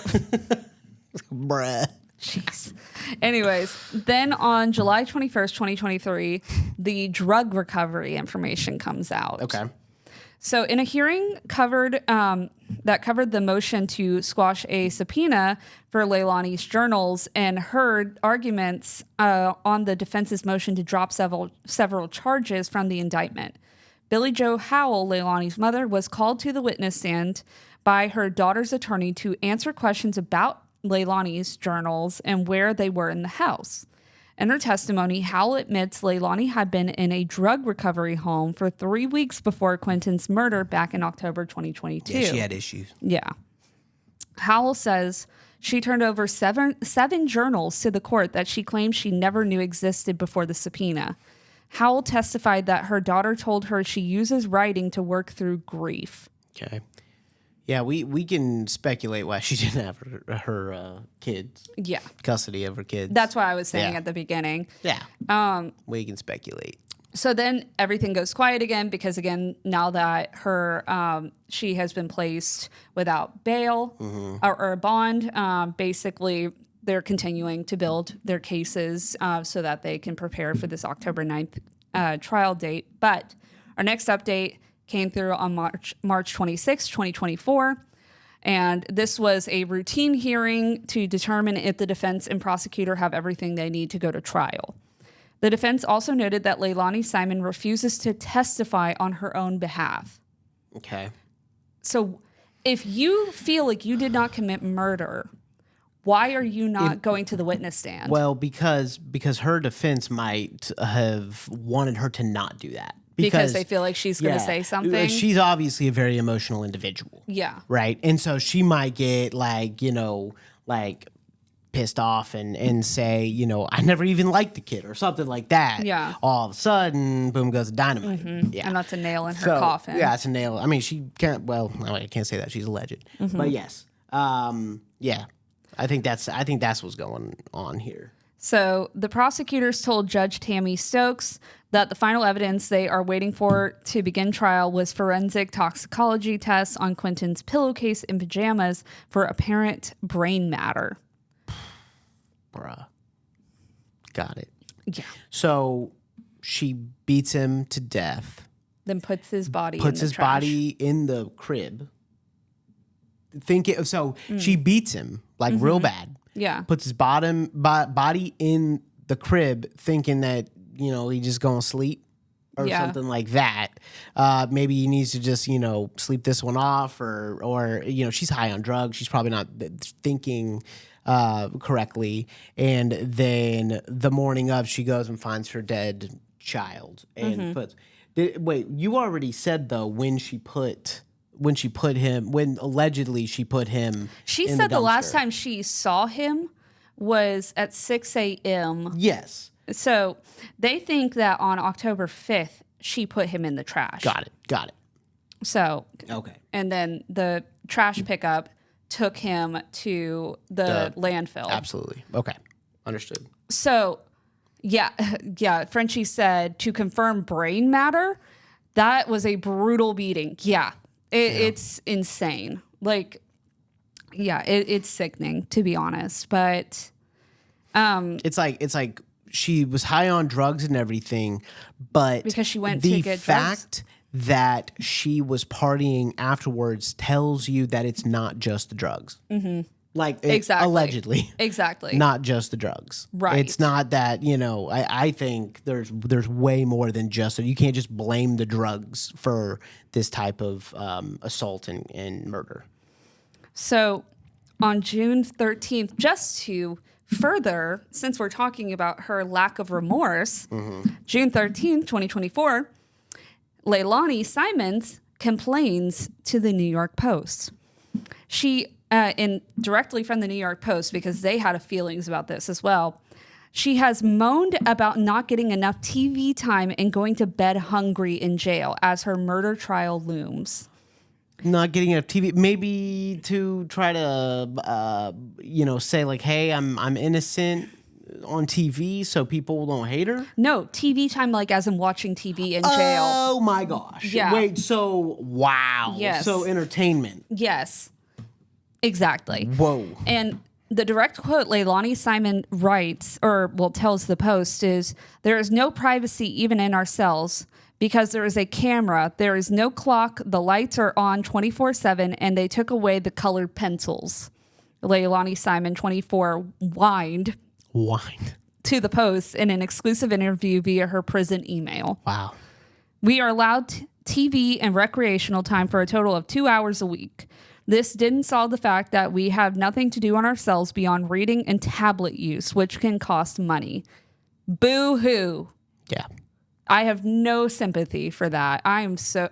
Bruh. Jeez. Anyways, then on July 21st, 2023, the drug recovery information comes out. Okay. So in a hearing that covered the motion to squash a subpoena for Leilani's journals and heard arguments on the defense's motion to drop several charges from the indictment, Billie Jo Howell, Leilani's mother, was called to the witness stand by her daughter's attorney to answer questions about Leilani's journals and where they were in the house. In her testimony, Howell admits Leilani had been in a drug recovery home for 3 weeks before Quinton's murder back in October 2022. Yeah, she had issues. Yeah. Howell says she turned over seven journals to the court that she claims she never knew existed before the subpoena. Howell testified that her daughter told her she uses writing to work through grief. Okay. Yeah, we can speculate why she didn't have her kids. Yeah. Custody of her kids. That's what I was saying at the beginning. Yeah. We can speculate. So then everything goes quiet again because, again, now that she has been placed without bail or a bond, basically they're continuing to build their cases so that they can prepare for this October 9th trial date. But our next update came through on March 26, 2024. And this was a routine hearing to determine if the defense and prosecutor have everything they need to go to trial. The defense also noted that Leilani Simon refuses to testify on her own behalf. Okay. So if you feel like you did not commit murder, why are you not going to the witness stand? Well, because her defense might have wanted her to not do that. Because they feel like she's going to say something? She's obviously a very emotional individual. Yeah. Right? And so she might get pissed off and say, I never even liked the kid or something like that. Yeah. All of a sudden, boom goes the dynamite. Mm-hmm. Yeah. And that's a nail in her coffin. Yeah, it's a nail. I mean, she can't, well, I can't say that. She's alleged. Mm-hmm. But yes. Yeah. I think that's what's going on here. So the prosecutors told Judge Tammy Stokes that the final evidence they are waiting for to begin trial was forensic toxicology tests on Quinton's pillowcase and pajamas for apparent brain matter. Bruh. Got it. Yeah. So she beats him to death. Then puts his body body in the crib. She beats him real bad. Yeah. Puts his body in the crib thinking that, he just going to sleep or something like that. Maybe he needs to just, sleep this one off or she's high on drugs. She's probably not thinking correctly. And then the morning of, she goes and finds her dead child and wait, you already said though when allegedly she put him She in said the last dumpster. time she saw him was at 6 a.m. Yes. So they think that on October 5th, she put him in the trash. Got it. So, Okay. And then the trash pickup took him to the landfill. Absolutely. Okay. Understood. So, yeah. Frenchie said to confirm brain matter, that was a brutal beating. Yeah. It's insane. It's sickening to be honest, but it's like she was high on drugs and everything, but because she went to get drugs. The fact that she was partying afterwards tells you that it's not just the drugs. Mm-hmm. Exactly. Allegedly. Exactly. Not just the drugs. Right. It's not that, I think there's way more than just, you can't just blame the drugs for this type of assault and murder. So on June 13th, just to further, since we're talking about her lack of remorse, June 13th, 2024, Leilani Simon complains to the New York Post. She, directly from the New York Post, because they had feelings about this as well, she has moaned about not getting enough TV time and going to bed hungry in jail as her murder trial looms. Not getting enough TV, maybe to try to, say hey, I'm innocent on TV so people don't hate her? No, TV time as in watching TV in jail. Oh my gosh. Yeah. Wait, so, wow. Yes. So entertainment. Yes, exactly. Whoa. And The direct quote Leilani Simon writes, tells the Post, is, "There is no privacy even in our cells because there is a camera. There is no clock. The lights are on 24/7, and they took away the colored pencils." Leilani Simon, 24, whined to the Post in an exclusive interview via her prison email. Wow. "We are allowed TV and recreational time for a total of 2 hours a week. This didn't solve the fact that we have nothing to do on ourselves beyond reading and tablet use, which can cost money." Boo-hoo. Yeah. I have no sympathy for that. I am so...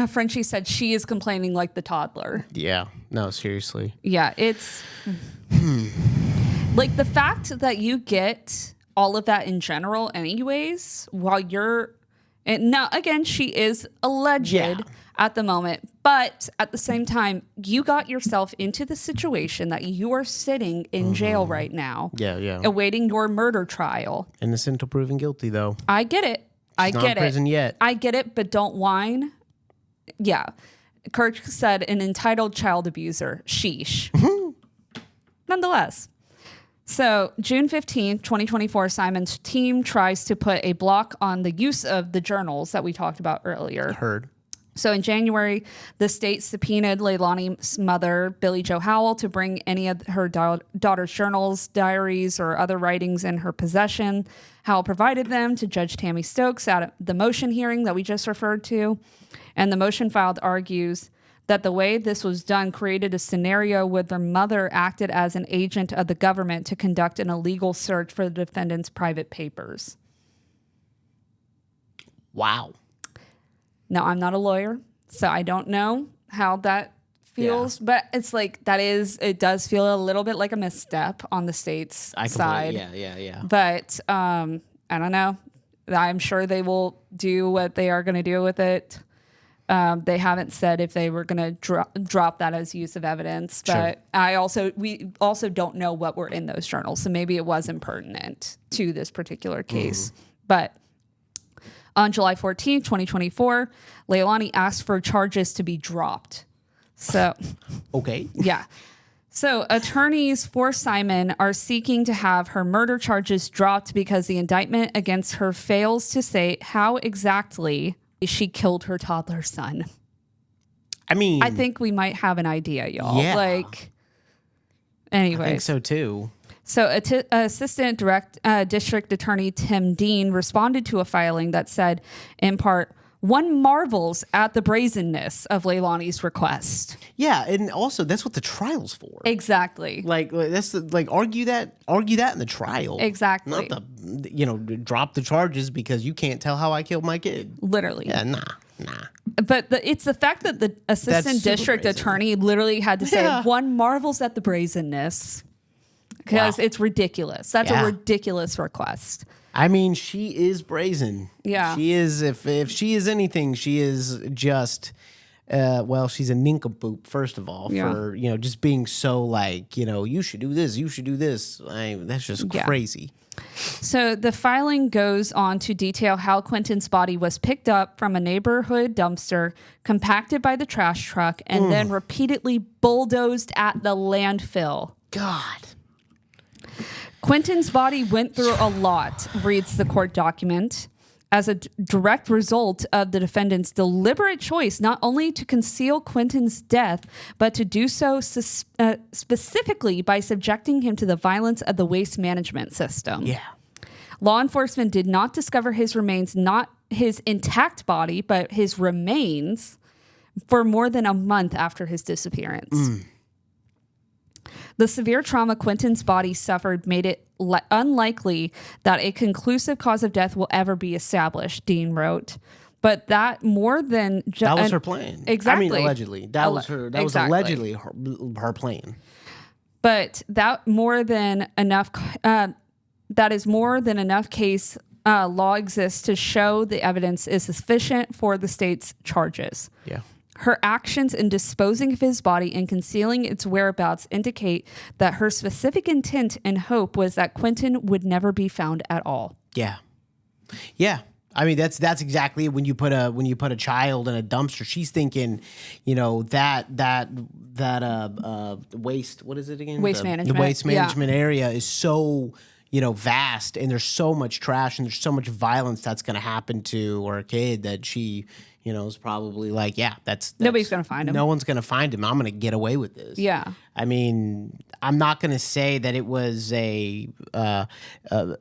Frenchie said she is complaining like the toddler. Yeah. No, seriously. Yeah, it's... Like, the fact that you get all of that in general anyways, while you're... And now, again, she is alleged at the moment, but at the same time, you got yourself into the situation that you are sitting in jail right now. Yeah. Awaiting your murder trial. Innocent until proven guilty, though. I get it. She's not in prison yet. I get it, but don't whine. Yeah. Kirk said, "An entitled child abuser. Sheesh." Nonetheless. So, June 15th, 2024, Simon's team tries to put a block on the use of the journals that we talked about earlier. Heard. So, in January, the state subpoenaed Leilani's mother, Billie Jo Howell, to bring any of her daughter's journals, diaries, or other writings in her possession. Howell provided them to Judge Tammy Stokes at the motion hearing that we just referred to. And the motion filed argues that the way this was done created a scenario where the mother acted as an agent of the government to conduct an illegal search for the defendant's private papers. Wow. Now, I'm not a lawyer, so I don't know how that feels, but it's like it does feel a little bit like a misstep on the state's side. Yeah. But I don't know. I'm sure they will do what they are going to do with it. They haven't said if they were going to drop that as use of evidence, but sure. We also don't know what were in those journals, so maybe it was impertinent to this particular case. But on July 14th, 2024, Leilani asked for charges to be dropped. So, okay. Yeah. So attorneys for Simon are seeking to have her murder charges dropped because the indictment against her fails to say how exactly she killed her toddler son. I mean, I think we might have an idea, y'all. Yeah. Anyway. I think so too. So Assistant District Attorney Tim Dean responded to a filing that said, in part, "One marvels at the brazenness of Leilani's request." Yeah, and also that's what the trial's for. Exactly. Like that's argue that in the trial. Exactly. Not drop the charges because you can't tell how I killed my kid. Literally. Yeah, nah. But it's the fact that the Assistant District Attorney literally had to say, "One marvels at the brazenness," because it's ridiculous. That's a ridiculous request. I mean, she is brazen. Yeah. She is, if she is anything, she is just, she's a nincompoop, first of all, for, just being so like, you should do this, you should do this. That's just crazy. So the filing goes on to detail how Quinton's body was picked up from a neighborhood dumpster, compacted by the trash truck, and then repeatedly bulldozed at the landfill. God. Quinton's body went through a lot, reads the court document, as a direct result of the defendant's deliberate choice not only to conceal Quinton's death, but to do so specifically by subjecting him to the violence of the waste management system. Yeah. Law enforcement did not discover his remains, not his intact body, but his remains, for more than a month after his disappearance. The severe trauma Quinton's body suffered made it unlikely that a conclusive cause of death will ever be established, Dean wrote. But that more than... that was her plan. Exactly. I mean, allegedly. That was allegedly her plan. But that more than enough... that is more than enough case law exists to show the evidence is sufficient for the state's charges. Yeah. Her actions in disposing of his body and concealing its whereabouts indicate that her specific intent and hope was that Quinton would never be found at all. Yeah. Yeah. I mean, that's exactly when you put a child in a dumpster. She's thinking, that waste. What is it again? Waste management. The waste management area is so vast, and there's so much trash, and there's so much violence that's going to happen to her kid that she, is probably like, that's nobody's going to find him. No one's going to find him. I'm going to get away with this. Yeah. I mean, I'm not going to say that it was a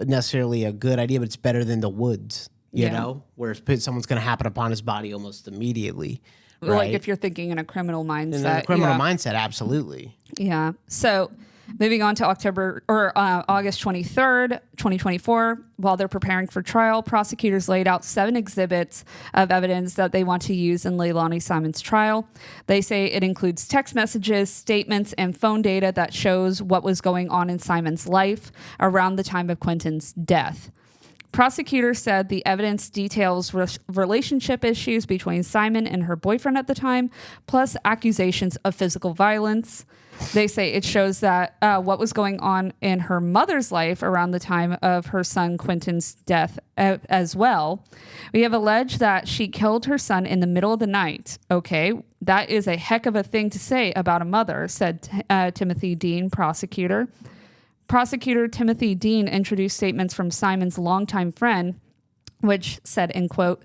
necessarily a good idea, but it's better than the woods. Where someone's going to happen upon his body almost immediately. Right? Like if you're thinking in a criminal mindset. In a criminal mindset, absolutely. Yeah. So moving on to August 23rd, 2024, while they're preparing for trial, prosecutors laid out 7 exhibits of evidence that they want to use in Leilani Simon's trial. They say it includes text messages, statements, and phone data that shows what was going on in Simon's life around the time of Quinton's death. Prosecutors said the evidence details relationship issues between Simon and her boyfriend at the time, plus accusations of physical violence. They say it shows that what was going on in her mother's life around the time of her son Quinton's death as well. We have alleged that she killed her son in the middle of the night. Okay, that is a heck of a thing to say about a mother, said Timothy Dean, prosecutor. Prosecutor Timothy Dean introduced statements from Simon's longtime friend, which said, in quote,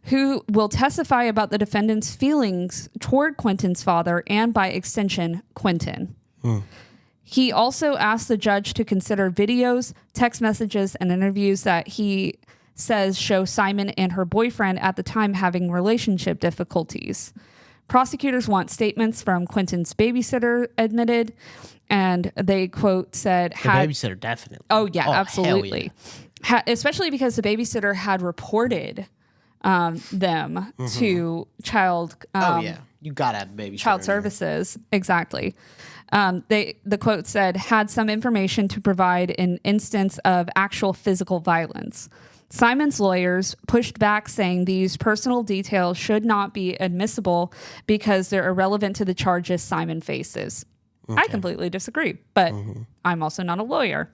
who will testify about the defendant's feelings toward Quinton's father and, by extension, Quinton. He also asked the judge to consider videos, text messages, and interviews that he says show Simon and her boyfriend at the time having relationship difficulties. Prosecutors want statements from Quinton's babysitter admitted, and they, quote, said... The babysitter, definitely. Oh, yeah, absolutely. Yeah. Especially because the babysitter had reported them to child... You got to have a babysitter. Child services, exactly. The quote said, had some information to provide in instance of actual physical violence. Simon's lawyers pushed back, saying these personal details should not be admissible because they're irrelevant to the charges Simon faces. Okay. I completely disagree, but I'm also not a lawyer.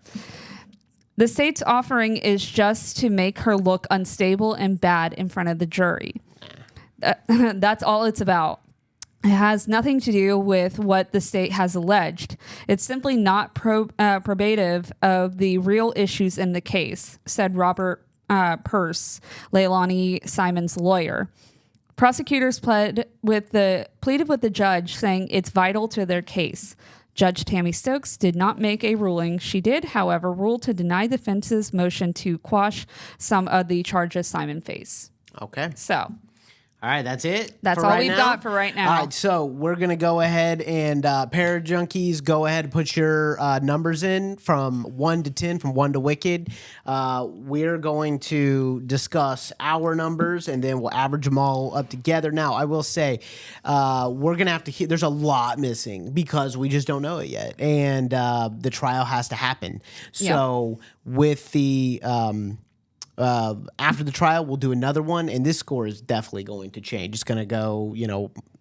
The state's offering is just to make her look unstable and bad in front of the jury. That's all it's about. It has nothing to do with what the state has alleged. It's simply not probative of the real issues in the case, said Robert Peirce, Leilani Simon's lawyer. Prosecutors pleaded with the judge, saying it's vital to their case. Judge Tammy Stokes did not make a ruling. She did, however, rule to deny the defense's motion to quash some of the charges Simon faced. Okay. So... All right, that's it. That's all we've got for right now. All right, so we're going to go ahead and Parajunkies, go ahead and put your numbers in from 1 to 10, from 1 to wicked. We're going to discuss our numbers, and then we'll average them all up together. Now, I will say we're going to have to there's a lot missing because we just don't know it yet, and the trial has to happen. So with the... after the trial, we'll do another one, and this score is definitely going to change. It's going to go,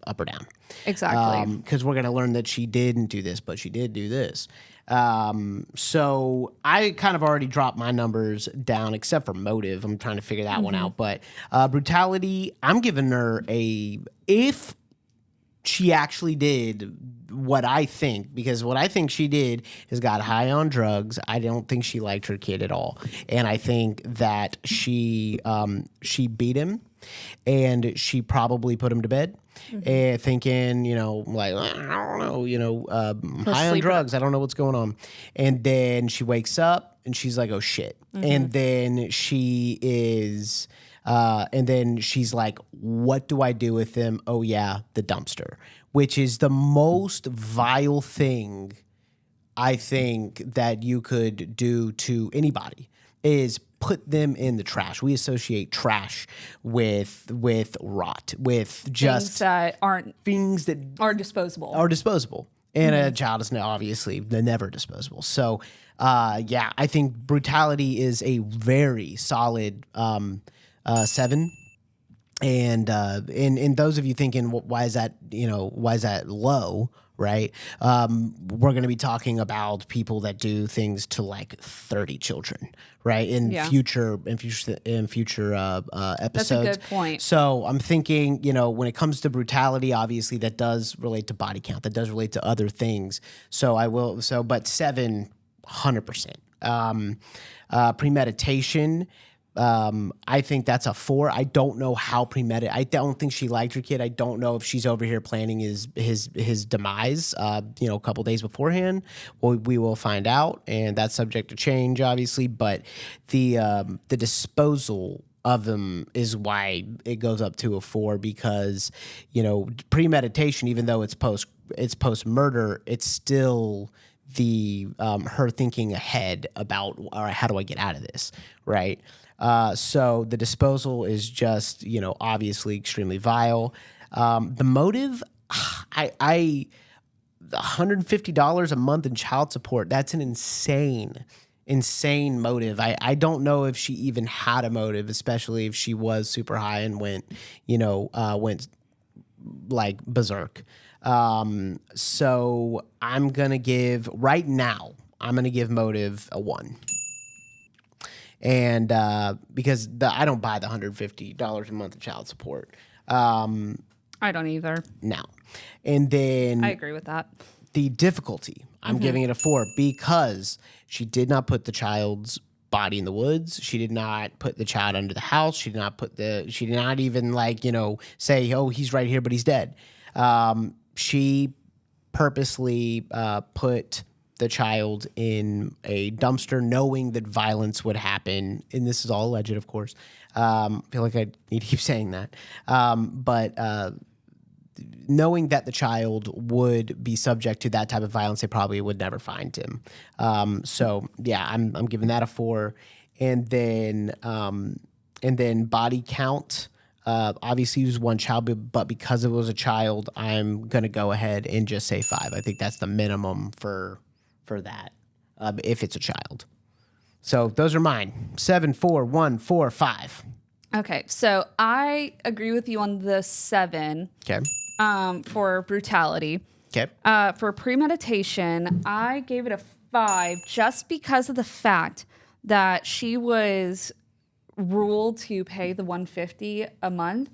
up or down. Exactly. Because we're going to learn that she didn't do this, but she did do this. So I kind of already dropped my numbers down, except for motive. I'm trying to figure that one out. But brutality, I'm giving her if she actually did what I think, because what I think she did is got high on drugs. I don't think she liked her kid at all. And I think that she beat him, and she probably put him to bed, thinking, like, I don't know, high on drugs. I don't know what's going on. And then she wakes up and she's like, oh shit. And then she is... and then she's like, what do I do with him? Oh, yeah, the dumpster, which is the most vile thing I think that you could do to anybody, is put them in the trash. We associate trash with rot, with just things that are disposable. And a child is obviously never disposable. So, I think brutality is a very solid 7. And those of you thinking, well, why is that low, right? We're going to be talking about people that do things to like 30 children, right? In future episodes. That's a good point. So I'm thinking, when it comes to brutality, obviously that does relate to body count. That does relate to other things. But 7, 100%. Premeditation. I think that's a 4. I don't know how premeditated. I don't think she liked her kid. I don't know if she's over here planning his demise. A couple days beforehand. We will find out, and that's subject to change, obviously. But the disposal of them is why it goes up to a 4, because premeditation, even though it's post murder, it's still the her thinking ahead about, all right, how do I get out of this, right? So the disposal is just, obviously extremely vile. The motive, $150 a month in child support. That's an insane motive. I don't know if she even had a motive, especially if she was super high and went like berserk. So I'm going to give motive a 1. And because I don't buy the $150 a month of child support. I don't either. No. And then I agree with that. The difficulty, I'm giving it a 4 because she did not put the child's body in the woods. She did not put the child under the house. She did not even say, oh, he's right here, but he's dead. She purposely put the child in a dumpster, knowing that violence would happen. And this is all alleged, of course. I feel like I need to keep saying that. But knowing that the child would be subject to that type of violence, they probably would never find him. So yeah, I'm giving that a 4. And then body count. Obviously, it was one child, but because it was a child, I'm gonna go ahead and just say 5. I think that's the minimum for that, if it's a child. So those are mine: 7, 4, 1, 4, 5. Okay, so I agree with you on the 7. Okay. For brutality. Okay. For premeditation, I gave it a 5 just because of the fact that she was ruled to pay the $150 a month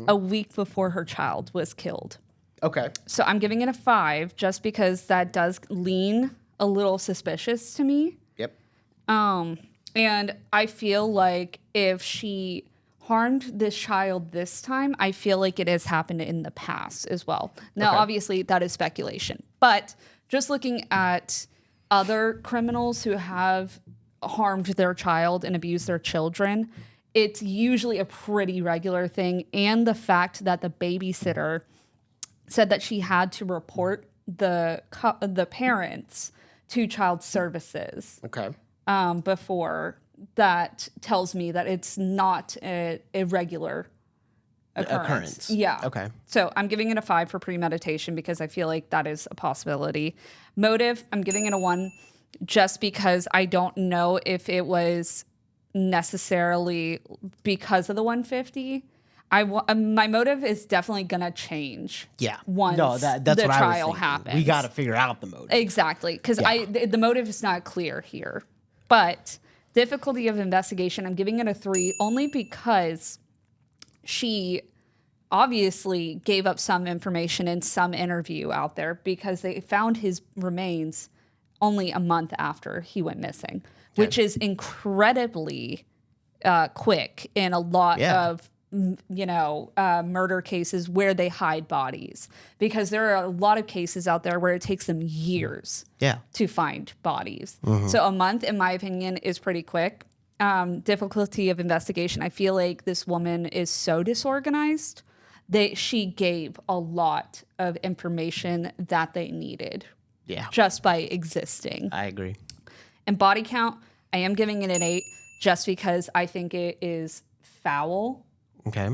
a week before her child was killed. Okay. So I'm giving it a 5 just because that does lean a little suspicious to me. Yep. And I feel like if she harmed this child this time, I feel like it has happened in the past as well. Now, obviously, that is speculation. But just looking at other criminals who have harmed their child and abused their children, it's usually a pretty regular thing. And the fact that the babysitter said that she had to report the parents to child services before, that tells me that it's not a regular occurrence. Yeah. Okay. So I'm giving it a 5 for premeditation because I feel like that is a possibility. Motive, I'm giving it a 1 just because I don't know if it was necessarily because of the 150. My motive is definitely gonna change. Yeah. Once that's the what trial I was happens. We got to figure out the motive. Exactly, because the motive is not clear here. But difficulty of investigation, I'm giving it a 3 only because she obviously gave up some information in some interview out there because they found his remains only a month after he went missing, which is incredibly quick in a lot of murder cases where they hide bodies, because there are a lot of cases out there where it takes them years to find bodies. So a month, in my opinion, is pretty quick. Difficulty of investigation, I feel like this woman is so disorganized that she gave a lot of information that they needed just by existing. I agree. And body count, I am giving it an 8 just because I think it is foul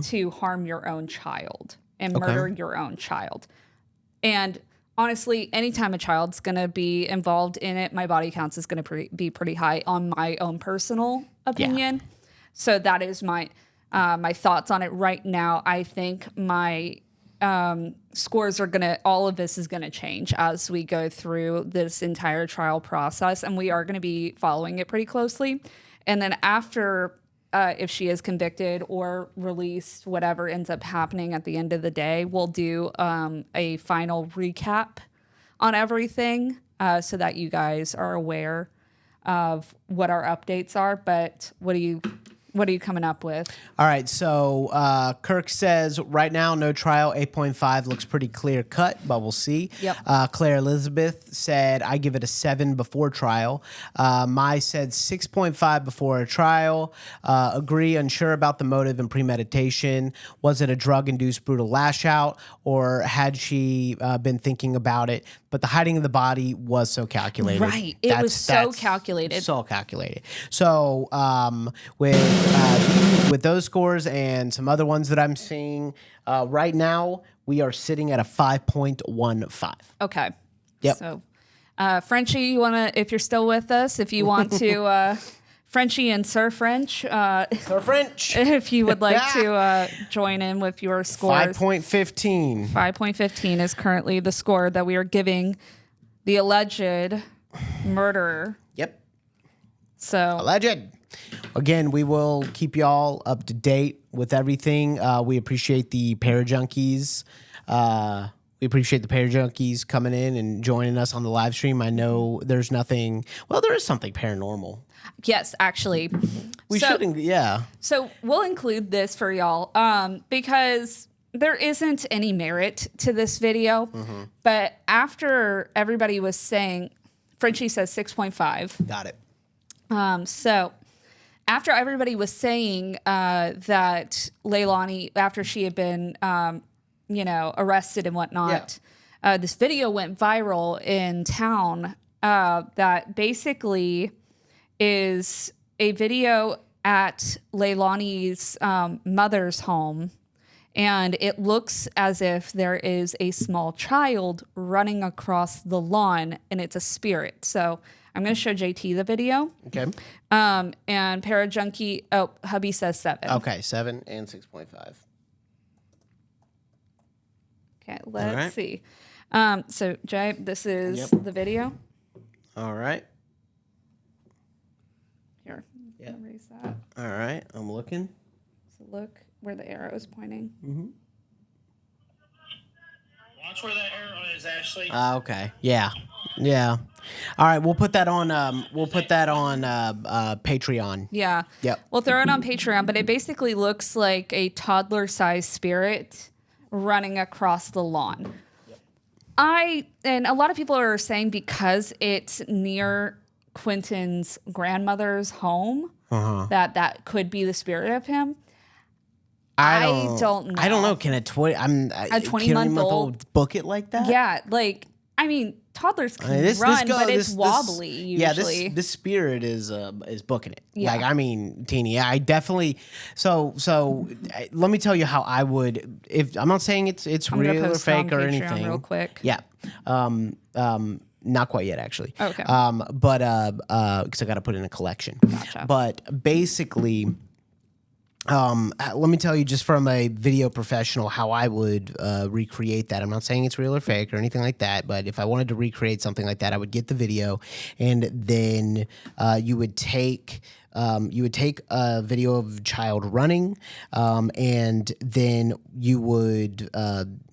to harm your own child and murder your own child. And honestly, anytime a child's going to be involved in it, my body counts is going to be pretty high on my own personal opinion. So that is my my thoughts on it right now. I think my scores are all of this is gonna change as we go through this entire trial process, and we are gonna be following it pretty closely. And then after, if she is convicted or released, whatever ends up happening at the end of the day, we'll do a final recap on everything so that you guys are aware of what our updates are. But what are you coming up with? All right, so Kirk says right now no trial. 8.5 looks pretty clear cut, but we'll see. Yep. Claire Elizabeth said I give it a 7 before trial. Mai said 6.5 before a trial. Agree, unsure about the motive and premeditation. Was it a drug-induced brutal lash out, or had she been thinking about it? But the hiding of the body was so calculated. Right, it was so calculated. So calculated. So with those scores and some other ones that I'm seeing right now, we are sitting at a 5.15. Okay. Yep. So, Frenchie, you want to, if you're still with us, if you want to, Frenchie and Sir French, Sir French, if you would like to join in with your scores. 5.15. 5.15 is currently the score that we are giving the alleged murderer. Yep. So alleged. Again, we will keep y'all up to date with everything. We appreciate the Parajunkies. We appreciate the Parajunkies coming in and joining us on the live stream. I know there's nothing. Well, there is something paranormal. Yes, actually. We shouldn't. Yeah. So we'll include this for y'all because there isn't any merit to this video. Mm-hmm. But after everybody was saying, Frenchie says 6.5. Got it. So after everybody was saying that Leilani, after she had been, arrested and whatnot, this video went viral in town that basically is a video at Leilani's mother's home. And it looks as if there is a small child running across the lawn, and it's a spirit. So I'm going to show JT the video. Okay. And Parajunkie, hubby says 7. Okay, 7 and 6.5. Okay, let's see. So, Jay, this is the video. All right. Here, erase that. All right, I'm looking. So look where the arrow is pointing. Mm-hmm. Watch where that arrow is, Ashley. Okay. Yeah. Yeah. All right. We'll put that on. Patreon. Yeah. Yep. We'll throw it on Patreon, but it basically looks like a toddler-sized spirit running across the lawn. Yep. And a lot of people are saying because it's near Quinton's grandmother's home, that could be the spirit of him. I don't know. I don't know. Can a 20-month-old book it like that? Yeah, toddlers can run, but it's wobbly usually. Yeah, this spirit is booking it. Yeah. Teeny, I definitely. So let me tell you how I would. If I'm not saying it's real or fake or anything. Real quick. Yeah. Not quite yet, actually. Okay. But because I got to put in a collection. Gotcha. But basically. Let me tell you just from a video professional how I would recreate that. I'm not saying it's real or fake or anything like that, but if I wanted to recreate something like that, I would get the video, and then you would take a video of a child running, and then you would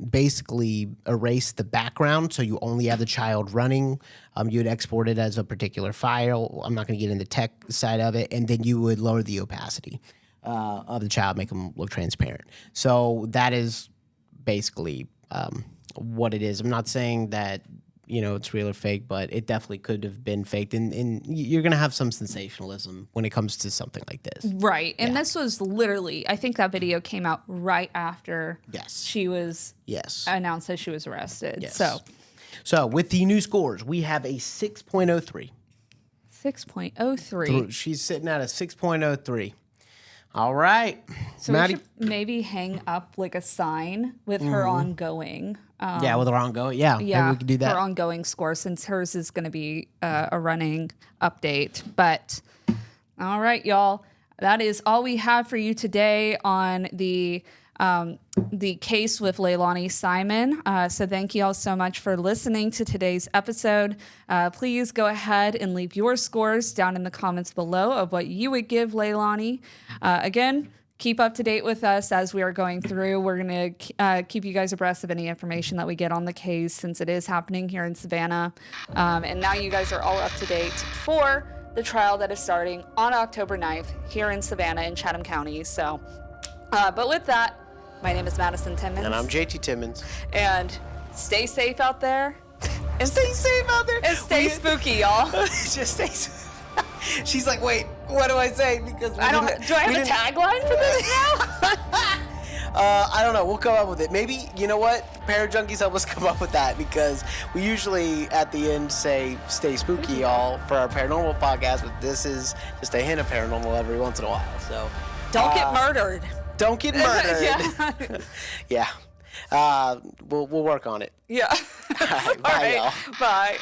basically erase the background, so you only have the child running. You would export it as a particular file. I'm not going to get into the tech side of it, and then you would lower the opacity of the child, make them look transparent. So that is basically what it is. I'm not saying that it's real or fake, but it definitely could have been faked, and you're gonna have some sensationalism when it comes to something like this, right? And this was literally, I think that video came out right after she was announced that she was arrested. Yes. So with the new scores, we have a 6.03. 6.03. She's sitting at a 6.03. All right. So Maddie? We should maybe hang up like a sign with her ongoing. With her ongoing. Yeah, maybe we could do that. Her ongoing score, since hers is going to be a running update. But all right, y'all. that is all we have for you today on the case with Leilani Simon. So thank you all so much for listening to today's episode. Please go ahead and leave your scores down in the comments below of what you would give Leilani. Again, keep up to date with us as we are going through. We're going to keep you guys abreast of any information that we get on the case, since it is happening here in Savannah. And now you guys are all up to date for the trial that is starting on October 9th here in Savannah in Chatham County. So, but with that, my name is Madison Timmons. And I'm JT Timmons. And stay safe out there. And stay safe out there. And stay spooky, y'all. Just stay She's like, wait, what do I say? Because do I have a tagline for this now? I don't know. We'll come up with it. Maybe, you know what? Junkies help us come up with that, because we usually at the end say, stay spooky, y'all, for our paranormal podcast, but this is just a hint of paranormal every once in a while. So don't get murdered. Don't get murdered. Yeah. We'll work on it. Yeah. All right. Bye, y'all. Bye.